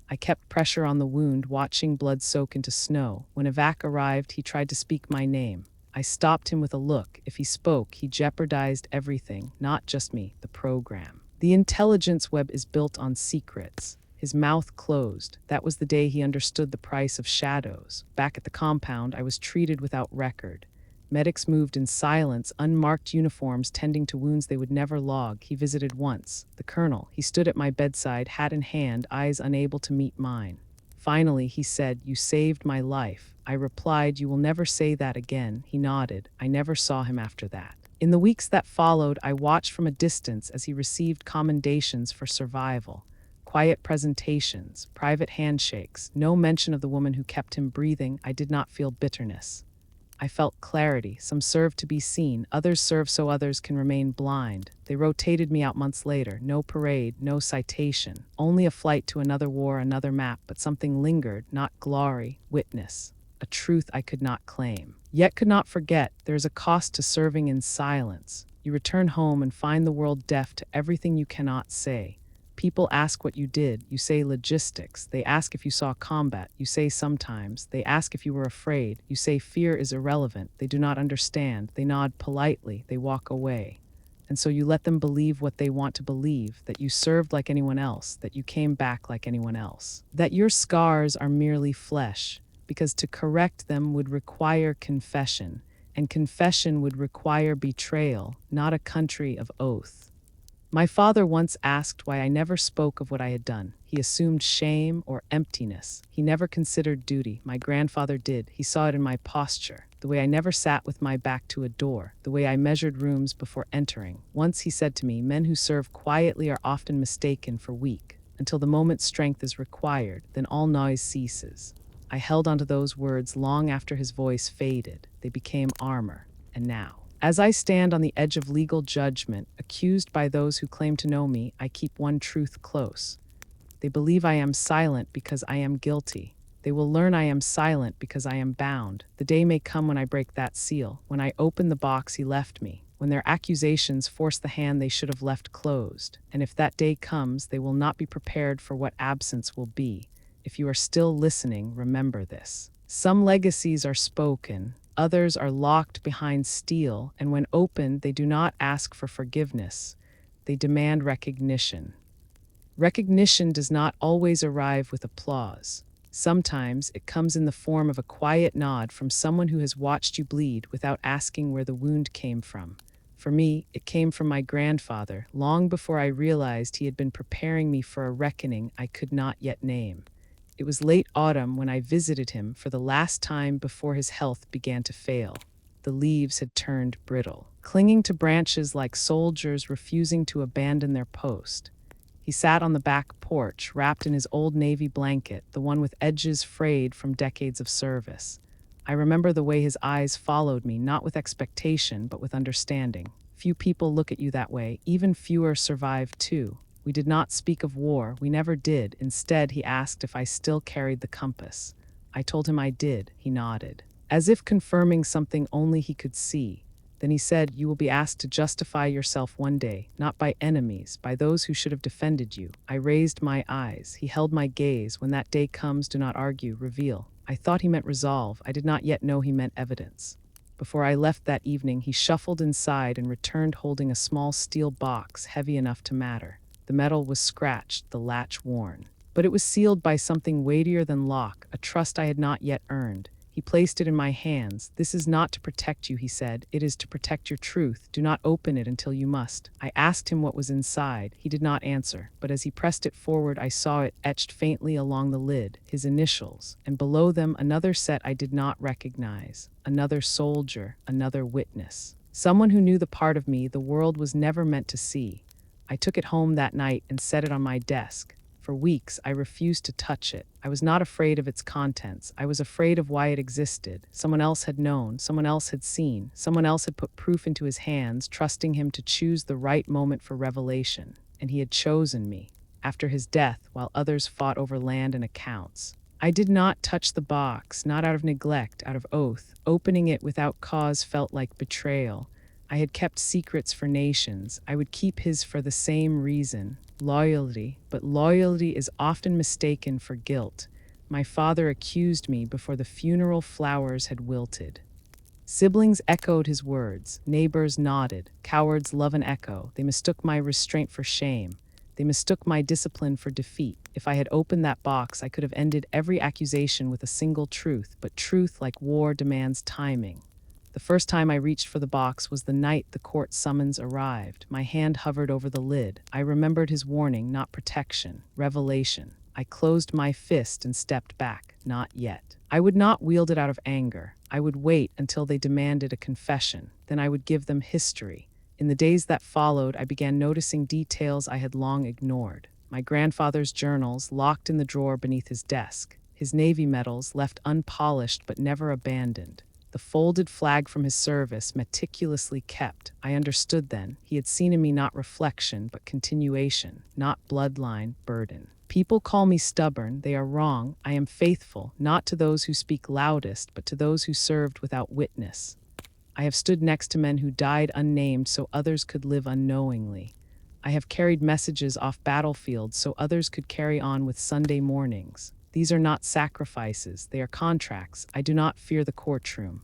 I kept pressure on the wound, watching blood soak into snow. When evac arrived, he tried to speak my name. I stopped him with a look. If he spoke, he jeopardized everything, not just me, the program. The intelligence web is built on secrets. His mouth closed. That was the day he understood the price of shadows. Back at the compound, I was treated without record. Medics moved in silence, unmarked uniforms tending to wounds they would never log. He visited once. The colonel. He stood at my bedside, hat in hand, eyes unable to meet mine. Finally, he said, "You saved my life." I replied, "You will never say that again." He nodded. I never saw him after that. In the weeks that followed, I watched from a distance as he received commendations for survival. Quiet presentations, private handshakes, no mention of the woman who kept him breathing. I did not feel bitterness. I felt clarity. Some served to be seen, others served so others can remain blind. They rotated me out months later. No parade, no citation. Only a flight to another war, another map, but something lingered, not glory, witness. A truth I could not claim. Yet could not forget, there is a cost to serving in silence. You return home and find the world deaf to everything you cannot say. People ask what you did. You say logistics. They ask if you saw combat. You say sometimes. They ask if you were afraid. You say fear is irrelevant. They do not understand. They nod politely. They walk away. And so you let them believe what they want to believe, that you served like anyone else, that you came back like anyone else, that your scars are merely flesh, because to correct them would require confession, and confession would require betrayal, not a country of oath. My father once asked why I never spoke of what I had done. He assumed shame or emptiness. He never considered duty. My grandfather did. He saw it in my posture, the way I never sat with my back to a door, the way I measured rooms before entering. Once he said to me, "Men who serve quietly are often mistaken for weak. Until the moment strength is required, then all noise ceases." I held onto those words long after his voice faded. They became armor. And now, as I stand on the edge of legal judgment, accused by those who claim to know me, I keep one truth close. They believe I am silent because I am guilty. They will learn I am silent because I am bound. The day may come when I break that seal, when I open the box he left me, when their accusations force the hand they should have left closed. And if that day comes, they will not be prepared for what absence will be. If you are still listening, remember this. Some legacies are spoken, others are locked behind steel, and when opened, they do not ask for forgiveness. They demand recognition. Recognition does not always arrive with applause. Sometimes it comes in the form of a quiet nod from someone who has watched you bleed without asking where the wound came from. For me, it came from my grandfather, long before I realized he had been preparing me for a reckoning I could not yet name. It was late autumn when I visited him for the last time before his health began to fail. The leaves had turned brittle, clinging to branches like soldiers refusing to abandon their post. He sat on the back porch, wrapped in his old navy blanket, the one with edges frayed from decades of service. I remember the way his eyes followed me, not with expectation, but with understanding. Few people look at you that way, even fewer survive too. We did not speak of war, we never did. Instead, he asked if I still carried the compass. I told him I did. He nodded, as if confirming something only he could see. Then he said, "You will be asked to justify yourself one day, not by enemies, by those who should have defended you." I raised my eyes. He held my gaze. "When that day comes, do not argue, reveal." I thought he meant resolve. I did not yet know he meant evidence. Before I left that evening, he shuffled inside and returned holding a small steel box heavy enough to matter. The metal was scratched, the latch worn. But it was sealed by something weightier than lock, a trust I had not yet earned. He placed it in my hands. "This is not to protect you," he said. "It is to protect your truth. Do not open it until you must." I asked him what was inside. He did not answer, but as he pressed it forward, I saw it etched faintly along the lid, his initials, and below them another set I did not recognize. Another soldier, another witness. Someone who knew the part of me the world was never meant to see. I took it home that night and set it on my desk. For weeks, I refused to touch it. I was not afraid of its contents. I was afraid of why it existed. Someone else had known, someone else had seen, someone else had put proof into his hands, trusting him to choose the right moment for revelation. And he had chosen me, after his death, while others fought over land and accounts. I did not touch the box, not out of neglect, out of oath. Opening it without cause felt like betrayal. I had kept secrets for nations. I would keep his for the same reason. Loyalty, but loyalty is often mistaken for guilt. My father accused me before the funeral flowers had wilted. Siblings echoed his words. Neighbors nodded. Cowards love an echo. They mistook my restraint for shame. They mistook my discipline for defeat. If I had opened that box, I could have ended every accusation with a single truth, but truth, like war, demands timing. The first time I reached for the box was the night the court summons arrived. My hand hovered over the lid. I remembered his warning, not protection, revelation. I closed my fist and stepped back. Not yet. I would not wield it out of anger. I would wait until they demanded a confession. Then I would give them history. In the days that followed, I began noticing details I had long ignored. My grandfather's journals, locked in the drawer beneath his desk. His Navy medals, left unpolished but never abandoned. The folded flag from his service, meticulously kept. I understood then. He had seen in me not reflection, but continuation, not bloodline, burden. People call me stubborn. They are wrong. I am faithful, not to those who speak loudest, but to those who served without witness. I have stood next to men who died unnamed so others could live unknowingly. I have carried messages off battlefields so others could carry on with Sunday mornings. These are not sacrifices, they are contracts. I do not fear the courtroom.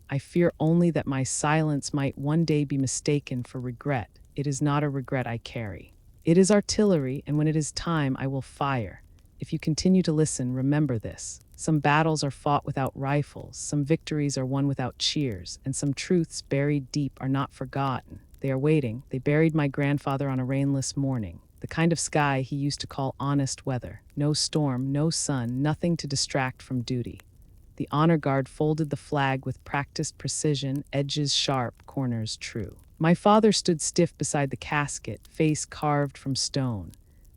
I fear only that my silence might one day be mistaken for regret. It is not a regret I carry. It is artillery, and when it is time, I will fire. If you continue to listen, remember this. Some battles are fought without rifles, some victories are won without cheers, and some truths buried deep are not forgotten. They are waiting. They buried my grandfather on a rainless morning. The kind of sky he used to call honest weather. No storm, no sun, nothing to distract from duty. The honor guard folded the flag with practiced precision, edges sharp, corners true. My father stood stiff beside the casket, face carved from stone.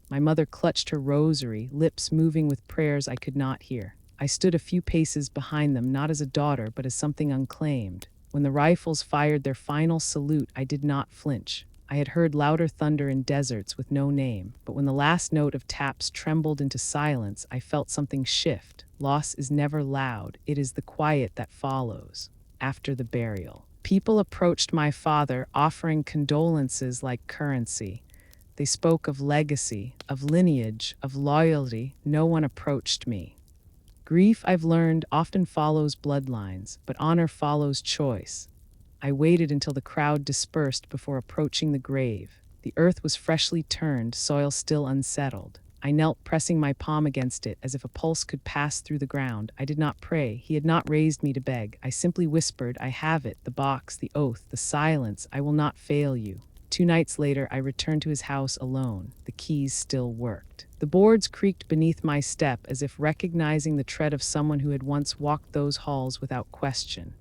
My mother clutched her rosary, lips moving with prayers I could not hear. I stood a few paces behind them, not as a daughter, but as something unclaimed. When the rifles fired their final salute, I did not flinch. I had heard louder thunder in deserts with no name, but when the last note of taps trembled into silence, I felt something shift. Loss is never loud, it is the quiet that follows. After the burial, people approached my father, offering condolences like currency. They spoke of legacy, of lineage, of loyalty. No one approached me. Grief, I've learned, often follows bloodlines, but honor follows choice. I waited until the crowd dispersed before approaching the grave. The earth was freshly turned, soil still unsettled. I knelt, pressing my palm against it as if a pulse could pass through the ground. I did not pray. He had not raised me to beg. I simply whispered, I have it, the box, the oath, the silence. I will not fail you. 2 nights later, I returned to his house alone. The keys still worked. The boards creaked beneath my step as if recognizing the tread of someone who had once walked those halls without question.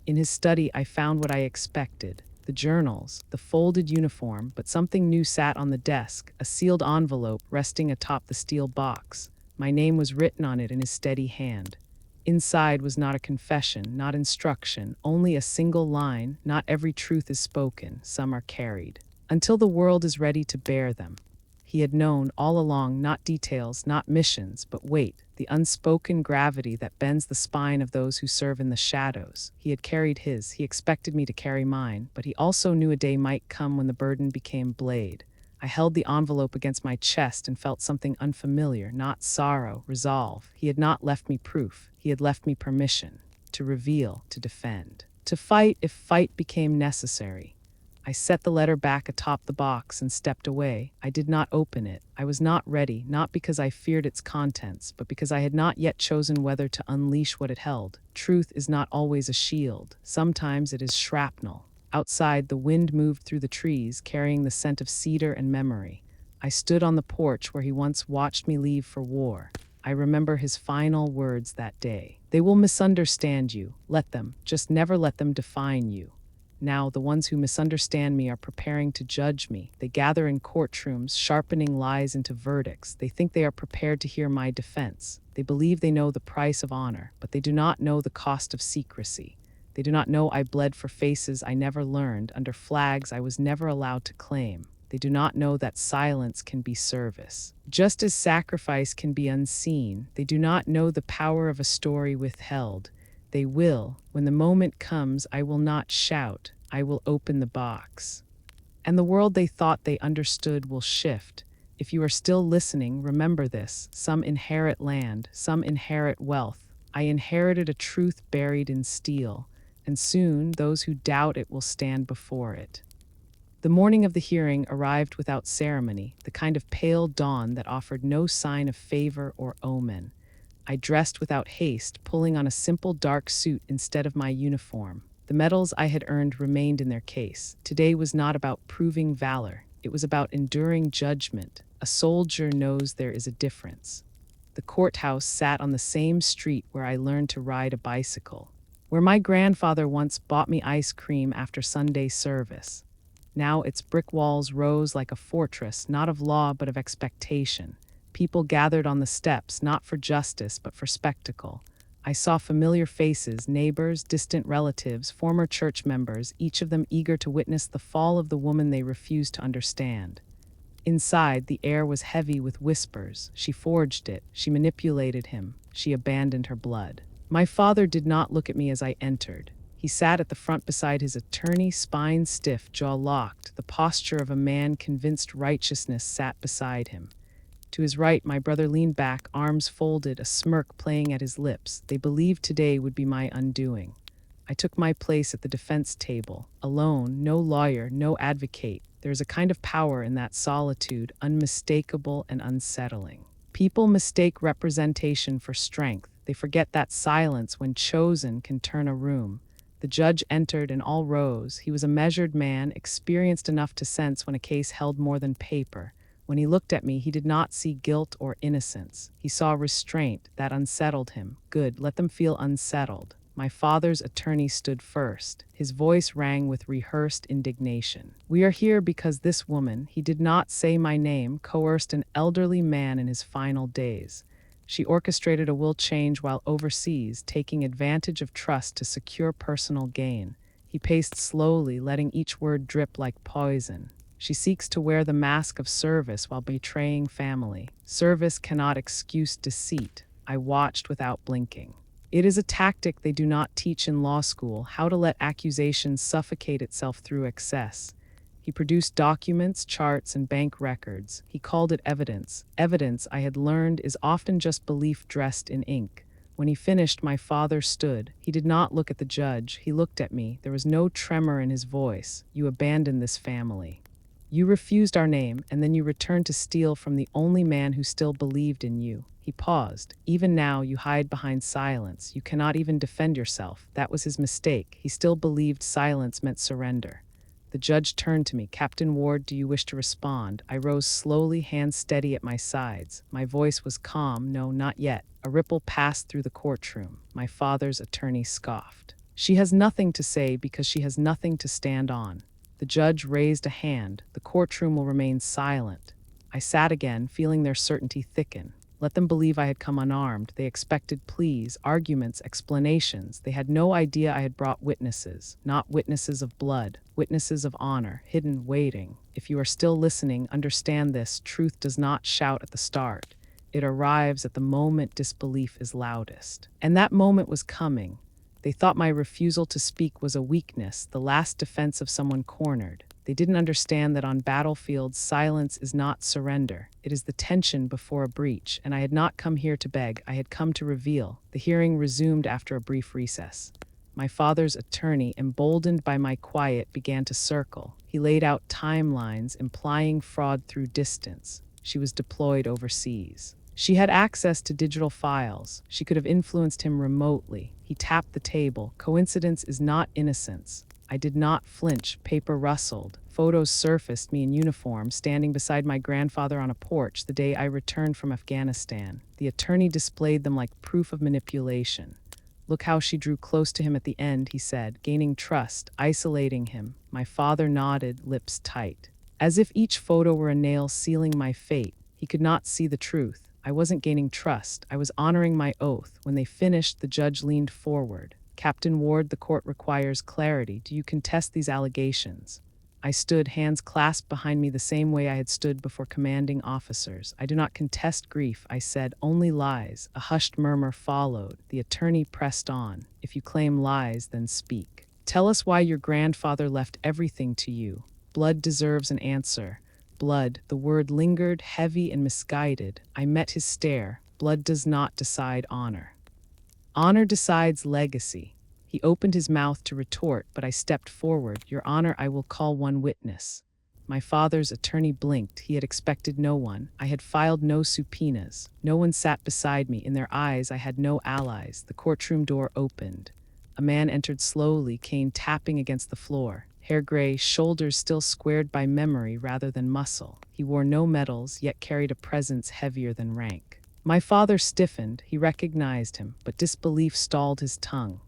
In his study, I found what I expected. The journals, the folded uniform, but something new sat on the desk, a sealed envelope resting atop the steel box. My name was written on it in his steady hand. Inside was not a confession, not instruction, only a single line. Not every truth is spoken, some are carried, until the world is ready to bear them. He had known all along, not details, not missions, but weight, the unspoken gravity that bends the spine of those who serve in the shadows. He had carried his, he expected me to carry mine, but he also knew a day might come when the burden became blade. I held the envelope against my chest and felt something unfamiliar, not sorrow, resolve. He had not left me proof, he had left me permission to reveal, to defend, to fight if fight became necessary. I set the letter back atop the box and stepped away. I did not open it. I was not ready, not because I feared its contents, but because I had not yet chosen whether to unleash what it held. Truth is not always a shield. Sometimes it is shrapnel. Outside, the wind moved through the trees, carrying the scent of cedar and memory. I stood on the porch where he once watched me leave for war. I remember his final words that day. They will misunderstand you. Let them. Just never let them define you. Now, the ones who misunderstand me are preparing to judge me. They gather in courtrooms, sharpening lies into verdicts. They think they are prepared to hear my defense. They believe they know the price of honor, but they do not know the cost of secrecy. They do not know I bled for faces I never learned, under flags I was never allowed to claim. They do not know that silence can be service, just as sacrifice can be unseen. They do not know the power of a story withheld. They will. When the moment comes, I will not shout. I will open the box. And the world they thought they understood will shift. If you are still listening, remember this. Some inherit land, some inherit wealth. I inherited a truth buried in steel, and soon those who doubt it will stand before it. The morning of the hearing arrived without ceremony, the kind of pale dawn that offered no sign of favor or omen. I dressed without haste, pulling on a simple dark suit instead of my uniform. The medals I had earned remained in their case. Today was not about proving valor. It was about enduring judgment. A soldier knows there is a difference. The courthouse sat on the same street where I learned to ride a bicycle, where my grandfather once bought me ice cream after Sunday service. Now its brick walls rose like a fortress, not of law but of expectation. People gathered on the steps, not for justice, but for spectacle. I saw familiar faces, neighbors, distant relatives, former church members, each of them eager to witness the fall of the woman they refused to understand. Inside, the air was heavy with whispers. She forged it. She manipulated him. She abandoned her blood. My father did not look at me as I entered. He sat at the front beside his attorney, spine stiff, jaw locked. The posture of a man convinced righteousness sat beside him. To his right, my brother leaned back, arms folded, a smirk playing at his lips. They believed today would be my undoing. I took my place at the defense table, alone, no lawyer, no advocate. There is a kind of power in that solitude, unmistakable and unsettling. People mistake representation for strength. They forget that silence, when chosen, can turn a room. The judge entered and all rose. He was a measured man, experienced enough to sense when a case held more than paper. When he looked at me, he did not see guilt or innocence. He saw restraint. That unsettled him. Good, let them feel unsettled. My father's attorney stood first. His voice rang with rehearsed indignation. We are here because this woman, he did not say my name, coerced an elderly man in his final days. She orchestrated a will change while overseas, taking advantage of trust to secure personal gain. He paced slowly, letting each word drip like poison. She seeks to wear the mask of service while betraying family. Service cannot excuse deceit. I watched without blinking. It is a tactic they do not teach in law school, how to let accusation suffocate itself through excess. He He produced documents, charts, and bank records. He called it evidence. Evidence, I had learned, is often just belief dressed in ink. When he finished, my father stood. He did not look at the judge. He looked at me. There was no tremor in his voice. You abandoned this family. You refused our name, and then you returned to steal from the only man who still believed in you. He paused. Even now, you hide behind silence. You cannot even defend yourself. That was his mistake. He still believed silence meant surrender. The judge turned to me. Captain Ward, do you wish to respond? I rose slowly, hands steady at my sides. My voice was calm. No, not yet. A ripple passed through the courtroom. My father's attorney scoffed. She has nothing to say because she has nothing to stand on. The judge raised a hand. The courtroom will remain silent. I sat again, feeling their certainty thicken. Let them believe I had come unarmed. They expected pleas, arguments, explanations. They had no idea I had brought witnesses, not witnesses of blood, witnesses of honor, hidden, waiting. If you are still listening, understand this: truth does not shout at the start. It arrives at the moment disbelief is loudest. And that moment was coming. They thought my refusal to speak was a weakness, the last defense of someone cornered. They didn't understand that on battlefields, silence is not surrender. It is the tension before a breach, and I had not come here to beg. I had come to reveal. The hearing resumed after a brief recess. My father's attorney, emboldened by my quiet, began to circle. He laid out timelines, implying fraud through distance. She was deployed overseas. She had access to digital files. She could have influenced him remotely. He tapped the table. Coincidence is not innocence. I did not flinch. Paper rustled. Photos surfaced, me in uniform, standing beside my grandfather on a porch the day I returned from Afghanistan. The attorney displayed them like proof of manipulation. Look how she drew close to him at the end, he said, gaining trust, isolating him. My father nodded, lips tight. As if each photo were a nail sealing my fate. He could not see the truth. I wasn't gaining trust. I was honoring my oath. When they finished, the judge leaned forward. Captain Ward, the court requires clarity. Do you contest these allegations? I stood, hands clasped behind me the same way I had stood before commanding officers. I do not contest grief, I said, only lies. A hushed murmur followed. The attorney pressed on. If you claim lies, then speak. Tell us why your grandfather left everything to you. Blood deserves an answer. Blood, the word lingered, heavy and misguided. I met his stare. Blood does not decide honor. Honor decides legacy. He opened his mouth to retort, but I stepped forward. Your Honor, I will call one witness. My father's attorney blinked. He had expected no one. I had filed no subpoenas. No one sat beside me. In their eyes, I had no allies. The courtroom door opened. A man entered slowly, cane tapping against the floor. Hair gray, shoulders still squared by memory rather than muscle. He wore no medals, yet carried a presence heavier than rank. My father stiffened. He recognized him, but disbelief stalled his tongue.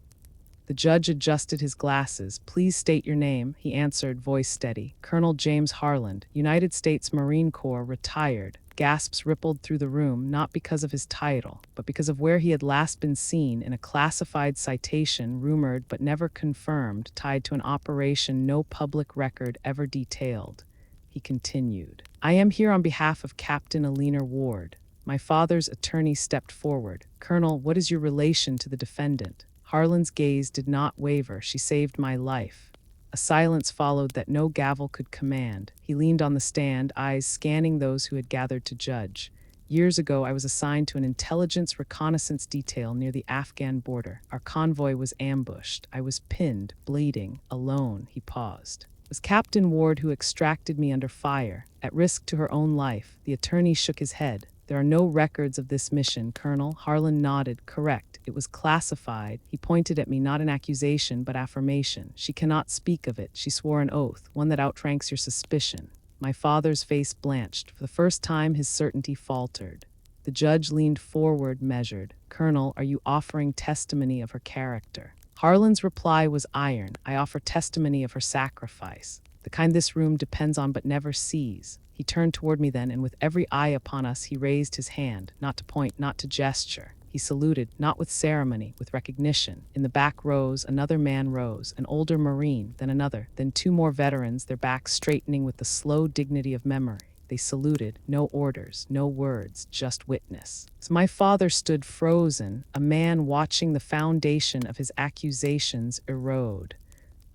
The judge adjusted his glasses. Please state your name, he answered, voice steady. Colonel James Harland, United States Marine Corps, retired. Gasps rippled through the room, not because of his title, but because of where he had last been seen in a classified citation, rumored but never confirmed, tied to an operation no public record ever detailed. He continued, I am here on behalf of Captain Alina Ward. My father's attorney stepped forward. Colonel, what is your relation to the defendant? Harlan's gaze did not waver. She saved my life. A silence followed that no gavel could command. He leaned on the stand, eyes scanning those who had gathered to judge. Years ago, I was assigned to an intelligence reconnaissance detail near the Afghan border. Our convoy was ambushed. I was pinned, bleeding, alone. He paused. It was Captain Ward who extracted me under fire, at risk to her own life. The attorney shook his head. There are no records of this mission, Colonel. Harlan nodded. Correct. It was classified. He pointed at me, not an accusation, but affirmation. She cannot speak of it. She swore an oath, one that outranks your suspicion. My father's face blanched. For the first time, his certainty faltered. The judge leaned forward, measured. Colonel, are you offering testimony of her character? Harlan's reply was iron. I offer testimony of her sacrifice. The kind this room depends on but never sees. He turned toward me then, and with every eye upon us, he raised his hand, not to point, not to gesture. He saluted, not with ceremony, with recognition. In the back rows, another man rose, an older Marine, then another, then two more veterans, their backs straightening with the slow dignity of memory. They saluted, no orders, no words, just witness. As my father stood frozen, a man watching the foundation of his accusations erode.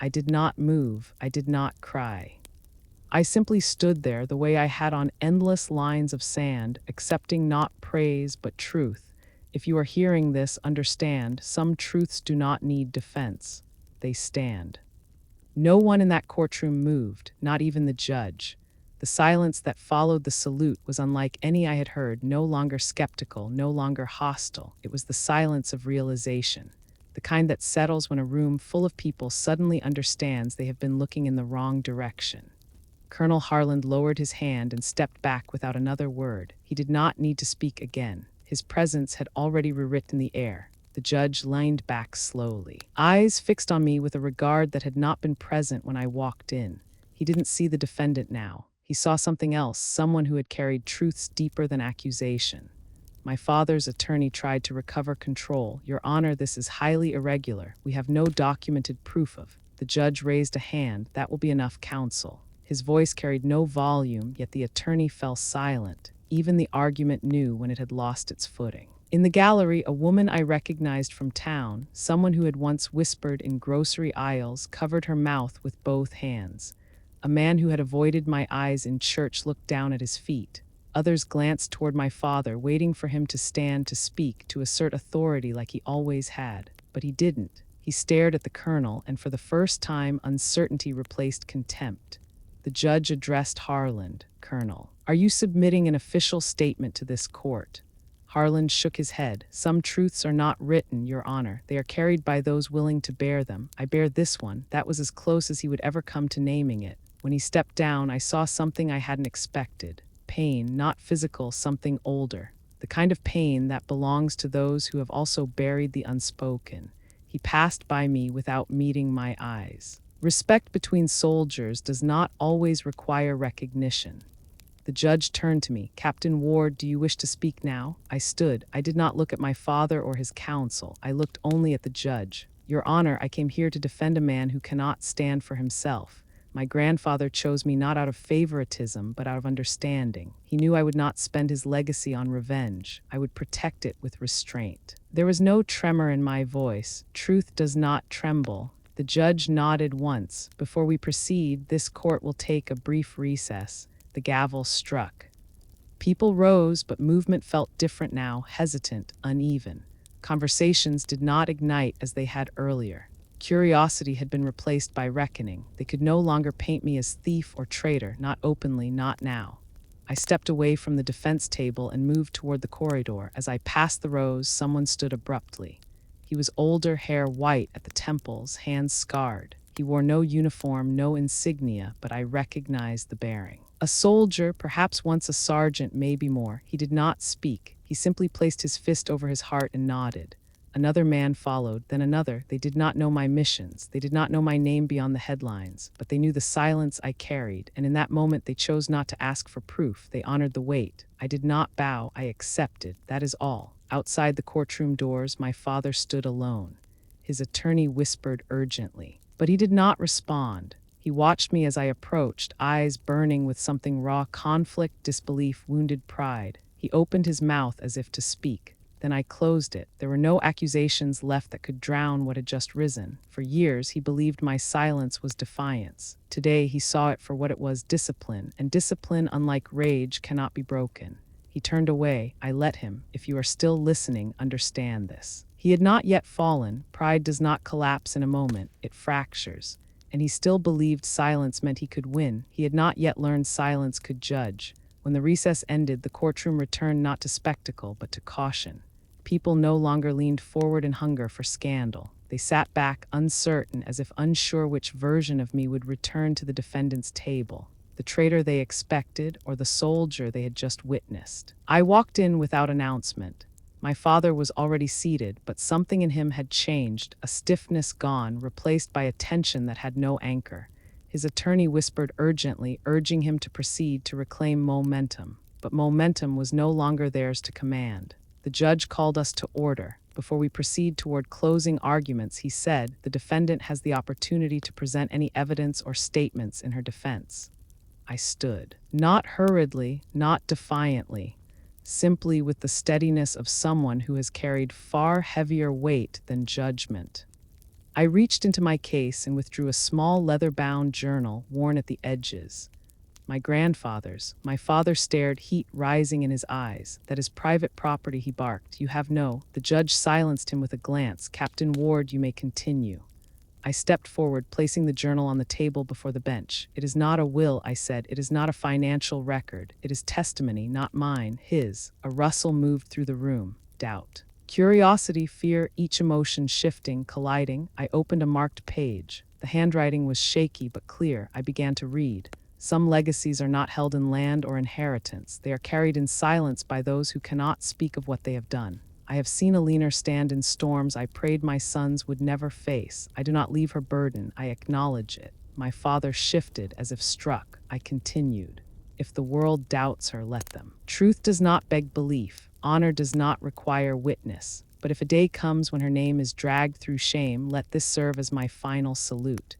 I did not move, I did not cry. I simply stood there the way I had on endless lines of sand, accepting not praise but truth. If you are hearing this, understand, some truths do not need defense. They stand. No one in that courtroom moved, not even the judge. The silence that followed the salute was unlike any I had heard, no longer skeptical, no longer hostile. It was the silence of realization, the kind that settles when a room full of people suddenly understands they have been looking in the wrong direction. Colonel Harland lowered his hand and stepped back without another word. He did not need to speak again. His presence had already rewritten the air. The judge leaned back slowly, eyes fixed on me with a regard that had not been present when I walked in. He didn't see the defendant now. He saw something else, someone who had carried truths deeper than accusation. My father's attorney tried to recover control. Your Honor, this is highly irregular. We have no documented proof of. The judge raised a hand. That will be enough, counsel. His voice carried no volume, yet the attorney fell silent. Even the argument knew when it had lost its footing. In the gallery, a woman I recognized from town, someone who had once whispered in grocery aisles, covered her mouth with both hands. A man who had avoided my eyes in church looked down at his feet. Others glanced toward my father, waiting for him to stand, to speak, to assert authority like he always had. But he didn't. He stared at the colonel, and for the first time, uncertainty replaced contempt. The judge addressed Harland. Colonel, are you submitting an official statement to this court? Harland shook his head. Some truths are not written, Your Honor. They are carried by those willing to bear them. I bear this one. That was as close as he would ever come to naming it. When he stepped down, I saw something I hadn't expected. Pain, not physical, something older. The kind of pain that belongs to those who have also buried the unspoken. He passed by me without meeting my eyes. Respect between soldiers does not always require recognition. The judge turned to me. Captain Ward, do you wish to speak now? I stood. I did not look at my father or his counsel. I looked only at the judge. Your Honor, I came here to defend a man who cannot stand for himself. My grandfather chose me not out of favoritism, but out of understanding. He knew I would not spend his legacy on revenge. I would protect it with restraint. There was no tremor in my voice. Truth does not tremble. The judge nodded once. Before we proceed, this court will take a brief recess. The gavel struck. People rose, but movement felt different now, hesitant, uneven. Conversations did not ignite as they had earlier. Curiosity had been replaced by reckoning. They could no longer paint me as thief or traitor, not openly, not now. I stepped away from the defense table and moved toward the corridor. As I passed the rows, someone stood abruptly. He was older, hair white at the temples, hands scarred. He wore no uniform, no insignia, but I recognized the bearing. A soldier, perhaps once a sergeant, maybe more. He did not speak. He simply placed his fist over his heart and nodded. Another man followed, then another. They did not know my missions. They did not know my name beyond the headlines, but they knew the silence I carried, and in that moment they chose not to ask for proof. They honored the wait. I did not bow. I accepted. That is all. Outside the courtroom doors, my father stood alone. His attorney whispered urgently, but he did not respond. He watched me as I approached, eyes burning with something raw, conflict, disbelief, wounded pride. He opened his mouth as if to speak. Then I closed it. There were no accusations left that could drown what had just risen. For years, he believed my silence was defiance. Today, he saw it for what it was, discipline. And discipline, unlike rage, cannot be broken. He turned away. I let him. If you are still listening, understand this. He had not yet fallen. Pride does not collapse in a moment. It fractures. And he still believed silence meant he could win. He had not yet learned silence could judge. When the recess ended, the courtroom returned not to spectacle, but to caution. People no longer leaned forward in hunger for scandal. They sat back, uncertain, as if unsure which version of me would return to the defendant's table. The traitor they expected, or the soldier they had just witnessed. I walked in without announcement. My father was already seated, but something in him had changed, a stiffness gone, replaced by a tension that had no anchor. His attorney whispered urgently, urging him to proceed to reclaim momentum. But momentum was no longer theirs to command. The judge called us to order. Before we proceed toward closing arguments, he said, the defendant has the opportunity to present any evidence or statements in her defense. I stood, not hurriedly, not defiantly, simply with the steadiness of someone who has carried far heavier weight than judgment. I reached into my case and withdrew a small leather-bound journal worn at the edges. My grandfather's. My father stared, heat rising in his eyes. That is private property, he barked. You have no. The judge silenced him with a glance. Captain Ward, you may continue. I stepped forward, placing the journal on the table before the bench. It is not a will, I said. It is not a financial record. It is testimony, not mine, his. A rustle moved through the room. Doubt. Curiosity, fear, each emotion shifting, colliding. I opened a marked page. The handwriting was shaky but clear. I began to read. Some legacies are not held in land or inheritance. They are carried in silence by those who cannot speak of what they have done. I have seen a leaner stand in storms I prayed my sons would never face. I do not leave her burden. I acknowledge it. My father shifted as if struck. I continued. If the world doubts her, let them. Truth does not beg belief. Honor does not require witness. But if a day comes when her name is dragged through shame, let this serve as my final salute.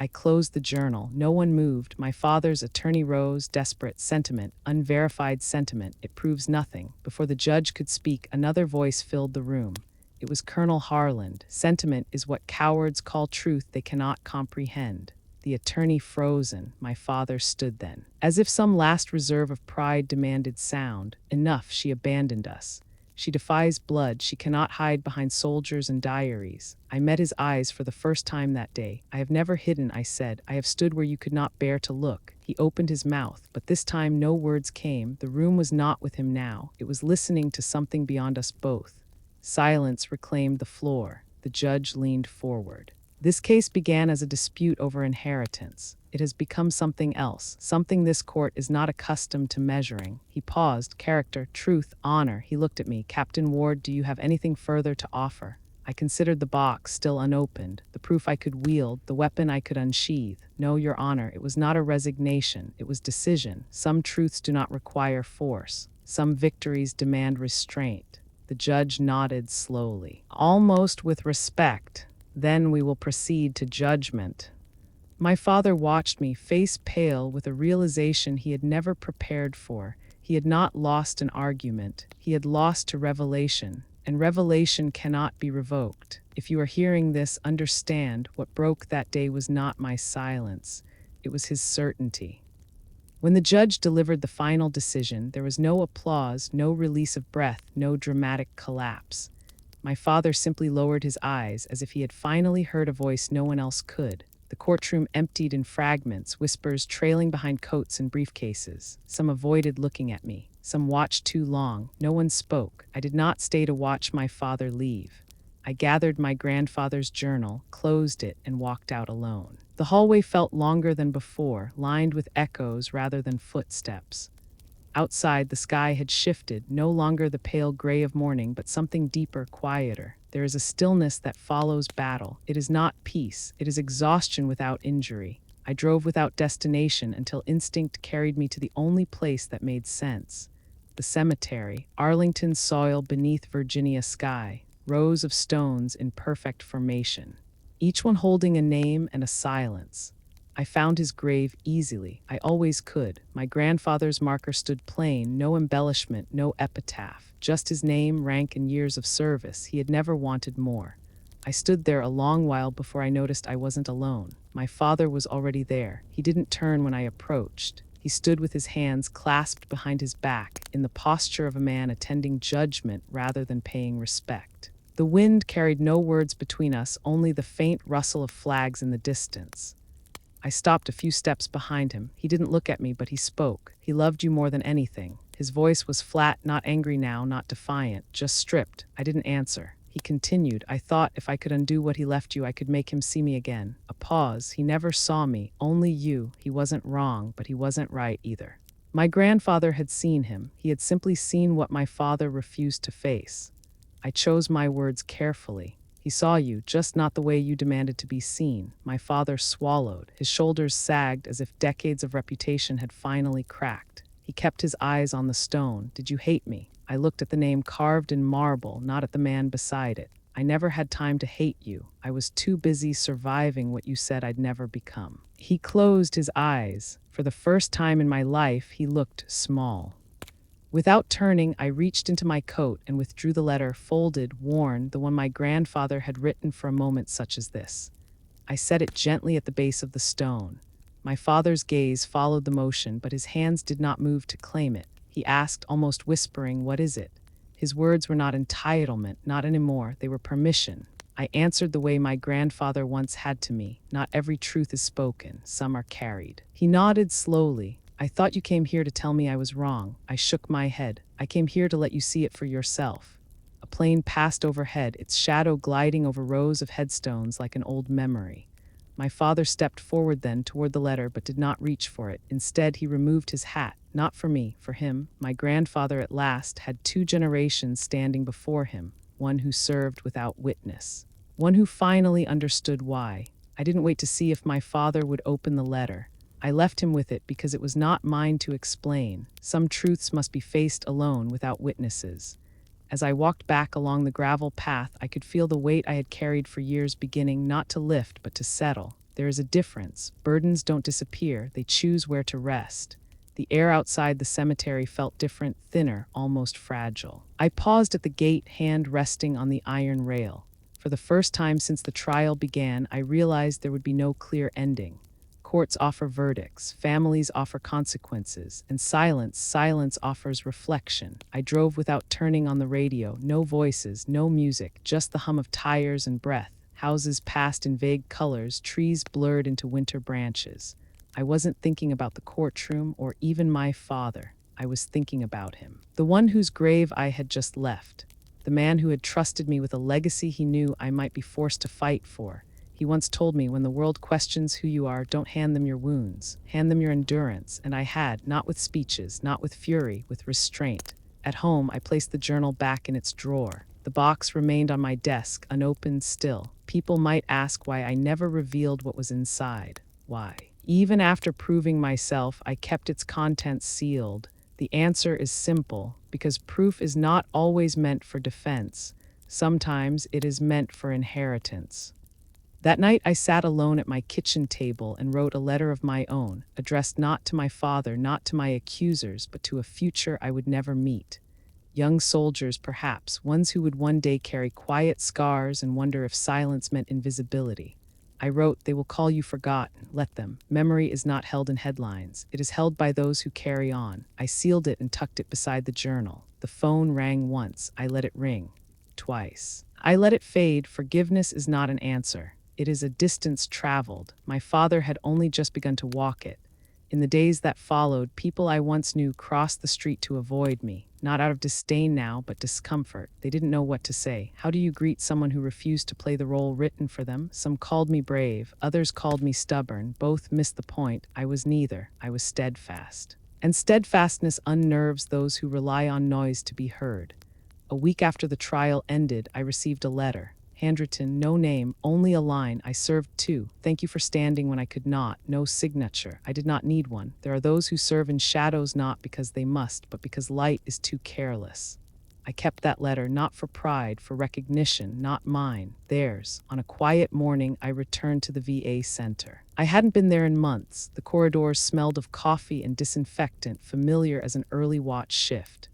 I closed the journal. No one moved. My father's attorney rose, desperate. Sentiment, unverified sentiment. It proves nothing. Before the judge could speak, another voice filled the room. It was Colonel Harland. Sentiment is what cowards call truth they cannot comprehend. The attorney frozen. My father stood then. As if some last reserve of pride demanded sound. Enough, she abandoned us. She defies blood. She cannot hide behind soldiers and diaries. I met his eyes for the first time that day. I have never hidden, I said. I have stood where you could not bear to look. He opened his mouth, but this time no words came. The room was not with him now. It was listening to something beyond us both. Silence reclaimed the floor. The judge leaned forward. This case began as a dispute over inheritance. It has become something else, something this court is not accustomed to measuring. He paused. Character, truth, honor. He looked at me. Captain Ward, do you have anything further to offer? I considered the box, still unopened, the proof I could wield, the weapon I could unsheathe. No, Your Honor, it was not a resignation. It was decision. Some truths do not require force. Some victories demand restraint. The judge nodded slowly, almost with respect. Then we will proceed to judgment. My father watched me, face pale, with a realization he had never prepared for. He had not lost an argument. He had lost to revelation, and revelation cannot be revoked. If you are hearing this, understand what broke that day was not my silence. It was his certainty. When the judge delivered the final decision, there was no applause, no release of breath, no dramatic collapse. My father simply lowered his eyes as if he had finally heard a voice no one else could. The courtroom emptied in fragments, whispers trailing behind coats and briefcases. Some avoided looking at me. Some watched too long. No one spoke. I did not stay to watch my father leave. I gathered my grandfather's journal, closed it, and walked out alone. The hallway felt longer than before, lined with echoes rather than footsteps. Outside, the sky had shifted, no longer the pale gray of morning, but something deeper, quieter. There is a stillness that follows battle. It is not peace. It is exhaustion without injury. I drove without destination until instinct carried me to the only place that made sense. The cemetery, Arlington soil beneath Virginia sky, rows of stones in perfect formation, each one holding a name and a silence. I found his grave easily. I always could. My grandfather's marker stood plain, no embellishment, no epitaph, just his name, rank, and years of service. He had never wanted more. I stood there a long while before I noticed I wasn't alone. My father was already there. He didn't turn when I approached. He stood with his hands clasped behind his back, in the posture of a man attending judgment rather than paying respect. The wind carried no words between us, only the faint rustle of flags in the distance. I stopped a few steps behind him. He didn't look at me, but he spoke. He loved you more than anything. His voice was flat, not angry now, not defiant, just stripped. I didn't answer. He continued, I thought if I could undo what he left you, I could make him see me again. A pause. He never saw me, only you. He wasn't wrong, but he wasn't right either. My grandfather had seen him. He had simply seen what my father refused to face. I chose my words carefully. He saw you, just not the way you demanded to be seen. My father swallowed. His shoulders sagged as if decades of reputation had finally cracked. He kept his eyes on the stone. Did you hate me? I looked at the name carved in marble, not at the man beside it. I never had time to hate you. I was too busy surviving what you said I'd never become. He closed his eyes. For the first time in my life, he looked small. Without turning, I reached into my coat and withdrew the letter, folded, worn, the one my grandfather had written for a moment such as this. I set it gently at the base of the stone. My father's gaze followed the motion, but his hands did not move to claim it. He asked, almost whispering, "What is it?" His words were not entitlement, not anymore, they were permission. I answered the way my grandfather once had to me. Not every truth is spoken, some are carried. He nodded slowly. "I thought you came here to tell me I was wrong." I shook my head. "I came here to let you see it for yourself." A plane passed overhead, its shadow gliding over rows of headstones like an old memory. My father stepped forward then toward the letter but did not reach for it. Instead, he removed his hat. Not for me, for him. My grandfather at last had 2 generations standing before him, one who served without witness, one who finally understood why. I didn't wait to see if my father would open the letter. I left him with it because it was not mine to explain. Some truths must be faced alone without witnesses. As I walked back along the gravel path, I could feel the weight I had carried for years beginning not to lift but to settle. There is a difference. Burdens don't disappear, they choose where to rest. The air outside the cemetery felt different, thinner, almost fragile. I paused at the gate, hand resting on the iron rail. For the first time since the trial began, I realized there would be no clear ending. Courts offer verdicts, families offer consequences, and silence offers reflection. I drove without turning on the radio, no voices, no music, just the hum of tires and breath. Houses passed in vague colors, trees blurred into winter branches. I wasn't thinking about the courtroom or even my father. I was thinking about him, the one whose grave I had just left, the man who had trusted me with a legacy he knew I might be forced to fight for. He once told me, when the world questions who you are, don't hand them your wounds, hand them your endurance, and I had, not with speeches, not with fury, with restraint. At home, I placed the journal back in its drawer. The box remained on my desk, unopened still. People might ask why I never revealed what was inside. Why? Even after proving myself, I kept its contents sealed. The answer is simple, because proof is not always meant for defense. Sometimes it is meant for inheritance. That night I sat alone at my kitchen table and wrote a letter of my own, addressed not to my father, not to my accusers, but to a future I would never meet. Young soldiers, perhaps, ones who would one day carry quiet scars and wonder if silence meant invisibility. I wrote, "They will call you forgotten. Let them. Memory is not held in headlines. It is held by those who carry on." I sealed it and tucked it beside the journal. The phone rang once. I let it ring. Twice. I let it fade. Forgiveness is not an answer. It is a distance traveled. My father had only just begun to walk it. In the days that followed, people I once knew crossed the street to avoid me, not out of disdain now, but discomfort. They didn't know what to say. How do you greet someone who refused to play the role written for them? Some called me brave, others called me stubborn. Both missed the point. I was neither. I was steadfast. And steadfastness unnerves those who rely on noise to be heard. A week after the trial ended, I received a letter. Handwritten, no name, only a line. I served 2. Thank you for standing when I could not. No signature. I did not need one. There are those who serve in shadows not because they must, but because light is too careless. I kept that letter, not for pride, for recognition, not mine, theirs. On a quiet morning, I returned to the VA center. I hadn't been there in months. The corridors smelled of coffee and disinfectant, familiar as an early watch shift.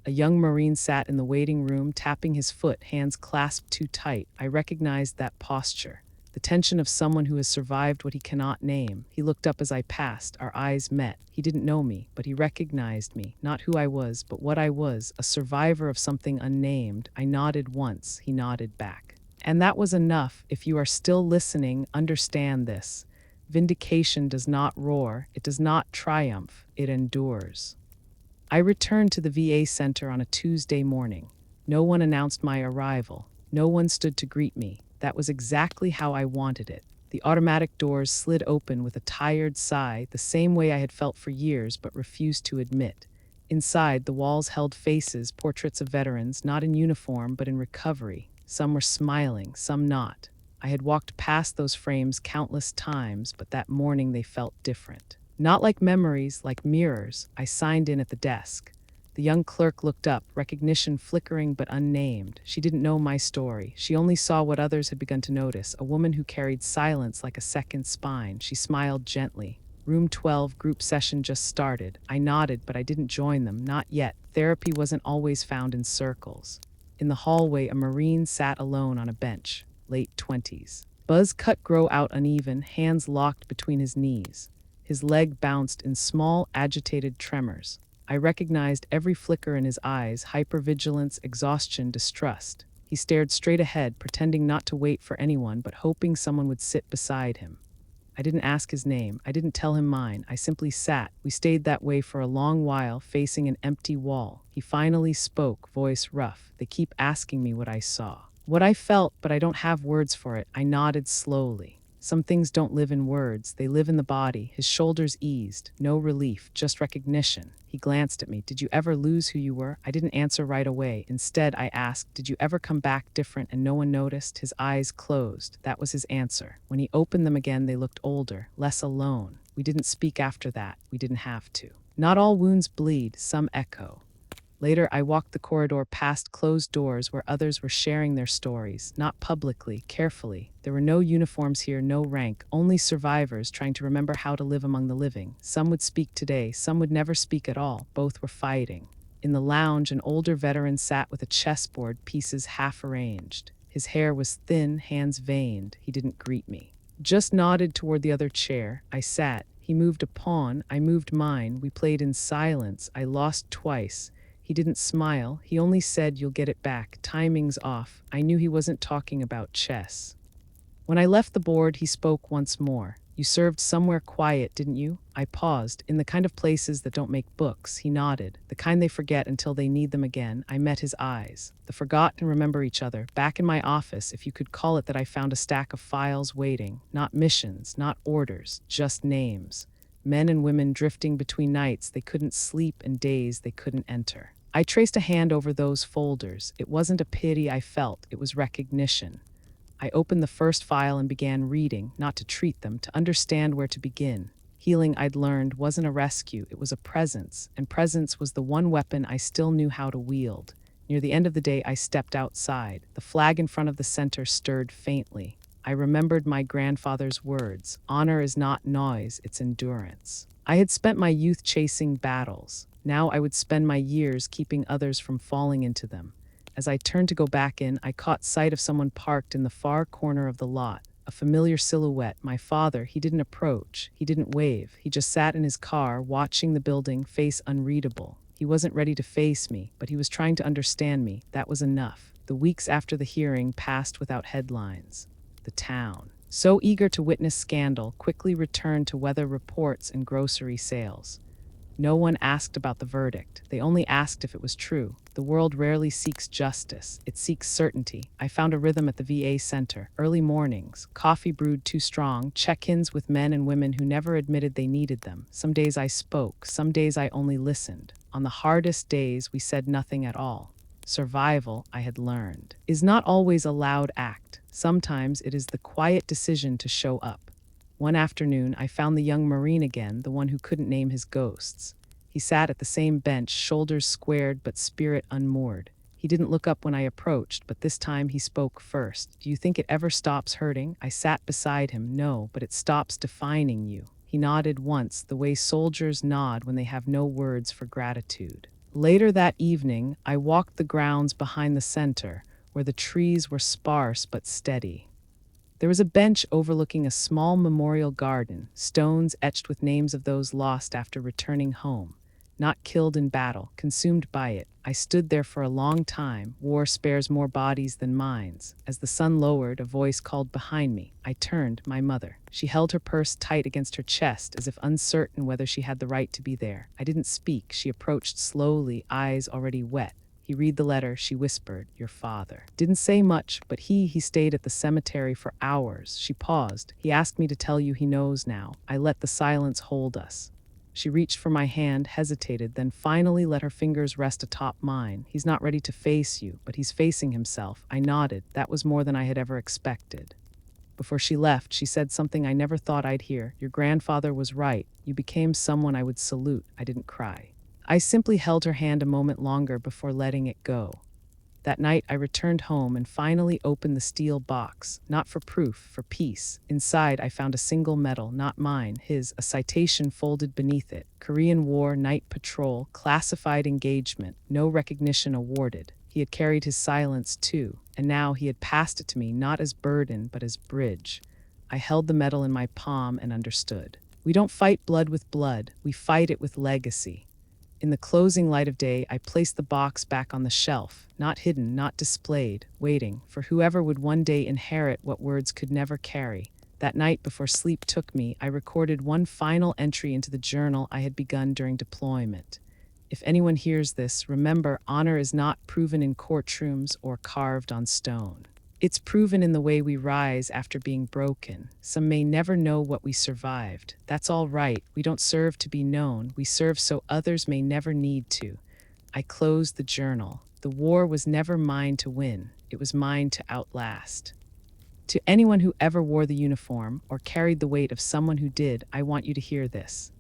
A young Marine sat in the waiting room, tapping his foot, hands clasped too tight. I recognized that posture, the tension of someone who has survived what he cannot name. He looked up as I passed. Our eyes met. He didn't know me, but he recognized me. Not who I was, but what I was, a survivor of something unnamed. I nodded once. He nodded back. And that was enough. If you are still listening, understand this. Vindication does not roar. It does not triumph. It endures. I returned to the VA center on a Tuesday morning. No one announced my arrival. No one stood to greet me. That was exactly how I wanted it. The automatic doors slid open with a tired sigh, the same way I had felt for years but refused to admit. Inside, the walls held faces, portraits of veterans, not in uniform but in recovery. Some were smiling, some not. I had walked past those frames countless times, but that morning they felt different. Not like memories, like mirrors. I signed in at the desk. The young clerk looked up, recognition flickering but unnamed. She didn't know my story. She only saw what others had begun to notice, a woman who carried silence like a second spine. She smiled gently. Room 12, group session just started. I nodded, but I didn't join them, not yet. Therapy wasn't always found in circles. In the hallway, a Marine sat alone on a bench, late 20s. Buzz cut grow out uneven, hands locked between his knees. His leg bounced in small, agitated tremors. I recognized every flicker in his eyes: hypervigilance, exhaustion, distrust. He stared straight ahead, pretending not to wait for anyone, but hoping someone would sit beside him. I didn't ask his name. I didn't tell him mine. I simply sat. We stayed that way for a long while, facing an empty wall. He finally spoke, voice rough. "They keep asking me what I saw. What I felt, but I don't have words for it." I nodded slowly. Some things don't live in words, they live in the body. His shoulders eased. No relief, just recognition. He glanced at me. "Did you ever lose who you were?" I didn't answer right away. Instead, I asked, "Did you ever come back different and no one noticed?" His eyes closed. That was his answer. When he opened them again, they looked older, less alone. We didn't speak after that. We didn't have to. Not all wounds bleed, some echo. Later, I walked the corridor past closed doors where others were sharing their stories, not publicly, carefully. There were no uniforms here, no rank, only survivors trying to remember how to live among the living. Some would speak today, some would never speak at all. Both were fighting. In the lounge, an older veteran sat with a chessboard, pieces half arranged. His hair was thin, hands veined. He didn't greet me. Just nodded toward the other chair. I sat. He moved a pawn, I moved mine. We played in silence. I lost twice. He didn't smile. He only said, "You'll get it back. Timing's off." I knew he wasn't talking about chess. When I left the board, he spoke once more. "You served somewhere quiet, didn't you?" I paused. "In the kind of places that don't make books." He nodded. "The kind they forget until they need them again." I met his eyes. The forgotten remember each other. Back in my office, if you could call it that, I found a stack of files waiting. Not missions, not orders, just names. Men and women drifting between nights they couldn't sleep and days they couldn't enter. I traced a hand over those folders. It wasn't a pity I felt, it was recognition. I opened the first file and began reading, not to treat them, to understand where to begin. Healing, I'd learned, wasn't a rescue, it was a presence, and presence was the one weapon I still knew how to wield. Near the end of the day, I stepped outside. The flag in front of the center stirred faintly. I remembered my grandfather's words: "Honor is not noise, it's endurance." I had spent my youth chasing battles. Now I would spend my years keeping others from falling into them. As I turned to go back in, I caught sight of someone parked in the far corner of the lot. A familiar silhouette. My father. He didn't approach. He didn't wave. He just sat in his car, watching the building, face unreadable. He wasn't ready to face me, but he was trying to understand me. That was enough. The weeks after the hearing passed without headlines. The town, so eager to witness scandal, quickly returned to weather reports and grocery sales. No one asked about the verdict. They only asked if it was true. The world rarely seeks justice. It seeks certainty. I found a rhythm at the VA center. Early mornings, coffee brewed too strong, check-ins with men and women who never admitted they needed them. Some days I spoke. Some days I only listened. On the hardest days, we said nothing at all. Survival, I had learned, is not always a loud act. Sometimes it is the quiet decision to show up. One afternoon, I found the young Marine again, the one who couldn't name his ghosts. He sat at the same bench, shoulders squared but spirit unmoored. He didn't look up when I approached, but this time he spoke first. "Do you think it ever stops hurting?" I sat beside him. "No, but it stops defining you." He nodded once, the way soldiers nod when they have no words for gratitude. Later that evening, I walked the grounds behind the center, where the trees were sparse but steady. There was a bench overlooking a small memorial garden, stones etched with names of those lost after returning home. Not killed in battle, consumed by it. I stood there for a long time. War spares more bodies than minds. As the sun lowered, a voice called behind me. I turned, my mother. She held her purse tight against her chest, as if uncertain whether she had the right to be there. I didn't speak. She approached slowly, eyes already wet. "He read the letter," she whispered. "Your father." Didn't say much, but he stayed at the cemetery for hours. She paused. "He asked me to tell you he knows now." I let the silence hold us. She reached for my hand, hesitated, then finally let her fingers rest atop mine. "He's not ready to face you, but he's facing himself." I nodded. That was more than I had ever expected. Before she left, she said something I never thought I'd hear. "Your grandfather was right. You became someone I would salute." I didn't cry. I simply held her hand a moment longer before letting it go. That night, I returned home and finally opened the steel box, not for proof, for peace. Inside, I found a single medal, not mine, his, a citation folded beneath it. Korean War, Night Patrol, classified engagement, no recognition awarded. He had carried his silence too. And now he had passed it to me, not as burden, but as bridge. I held the medal in my palm and understood. We don't fight blood with blood, we fight it with legacy. In the closing light of day, I placed the box back on the shelf, not hidden, not displayed, waiting for whoever would one day inherit what words could never carry. That night before sleep took me, I recorded one final entry into the journal I had begun during deployment. If anyone hears this, remember, honor is not proven in courtrooms or carved on stone. It's proven in the way we rise after being broken. Some may never know what we survived. That's all right. We don't serve to be known. We serve so others may never need to. I closed the journal. The war was never mine to win. It was mine to outlast. To anyone who ever wore the uniform or carried the weight of someone who did, I want you to hear this.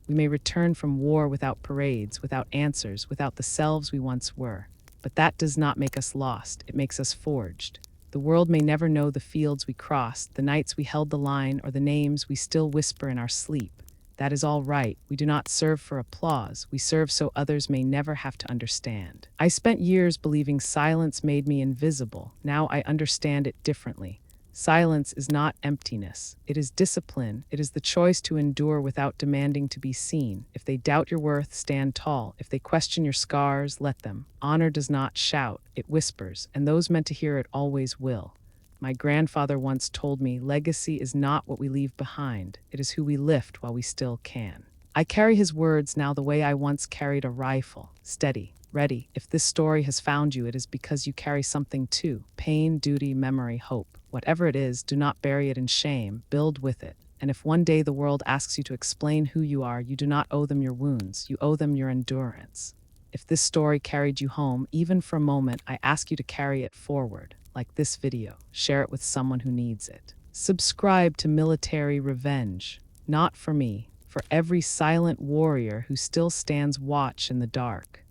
We may return from war without parades, without answers, without the selves we once were. But that does not make us lost. It makes us forged. The world may never know the fields we crossed, the nights we held the line, or the names we still whisper in our sleep. That is all right. We do not serve for applause. We serve so others may never have to understand. I spent years believing silence made me invisible. Now I understand it differently. Silence is not emptiness. It is discipline. It is the choice to endure without demanding to be seen. If they doubt your worth, stand tall. If they question your scars, let them. Honor does not shout. It whispers, and those meant to hear it always will. My grandfather once told me, legacy is not what we leave behind. It is who we lift while we still can. I carry his words now the way I once carried a rifle, steady, ready. If this story has found you, it is because you carry something too. Pain, duty, memory, hope. Whatever it is, do not bury it in shame. Build with it. And if one day the world asks you to explain who you are, you do not owe them your wounds. You owe them your endurance. If this story carried you home, even for a moment, I ask you to carry it forward. Like this video. Share it with someone who needs it. Subscribe to Military Revenge. Not for me. For every silent warrior who still stands watch in the dark.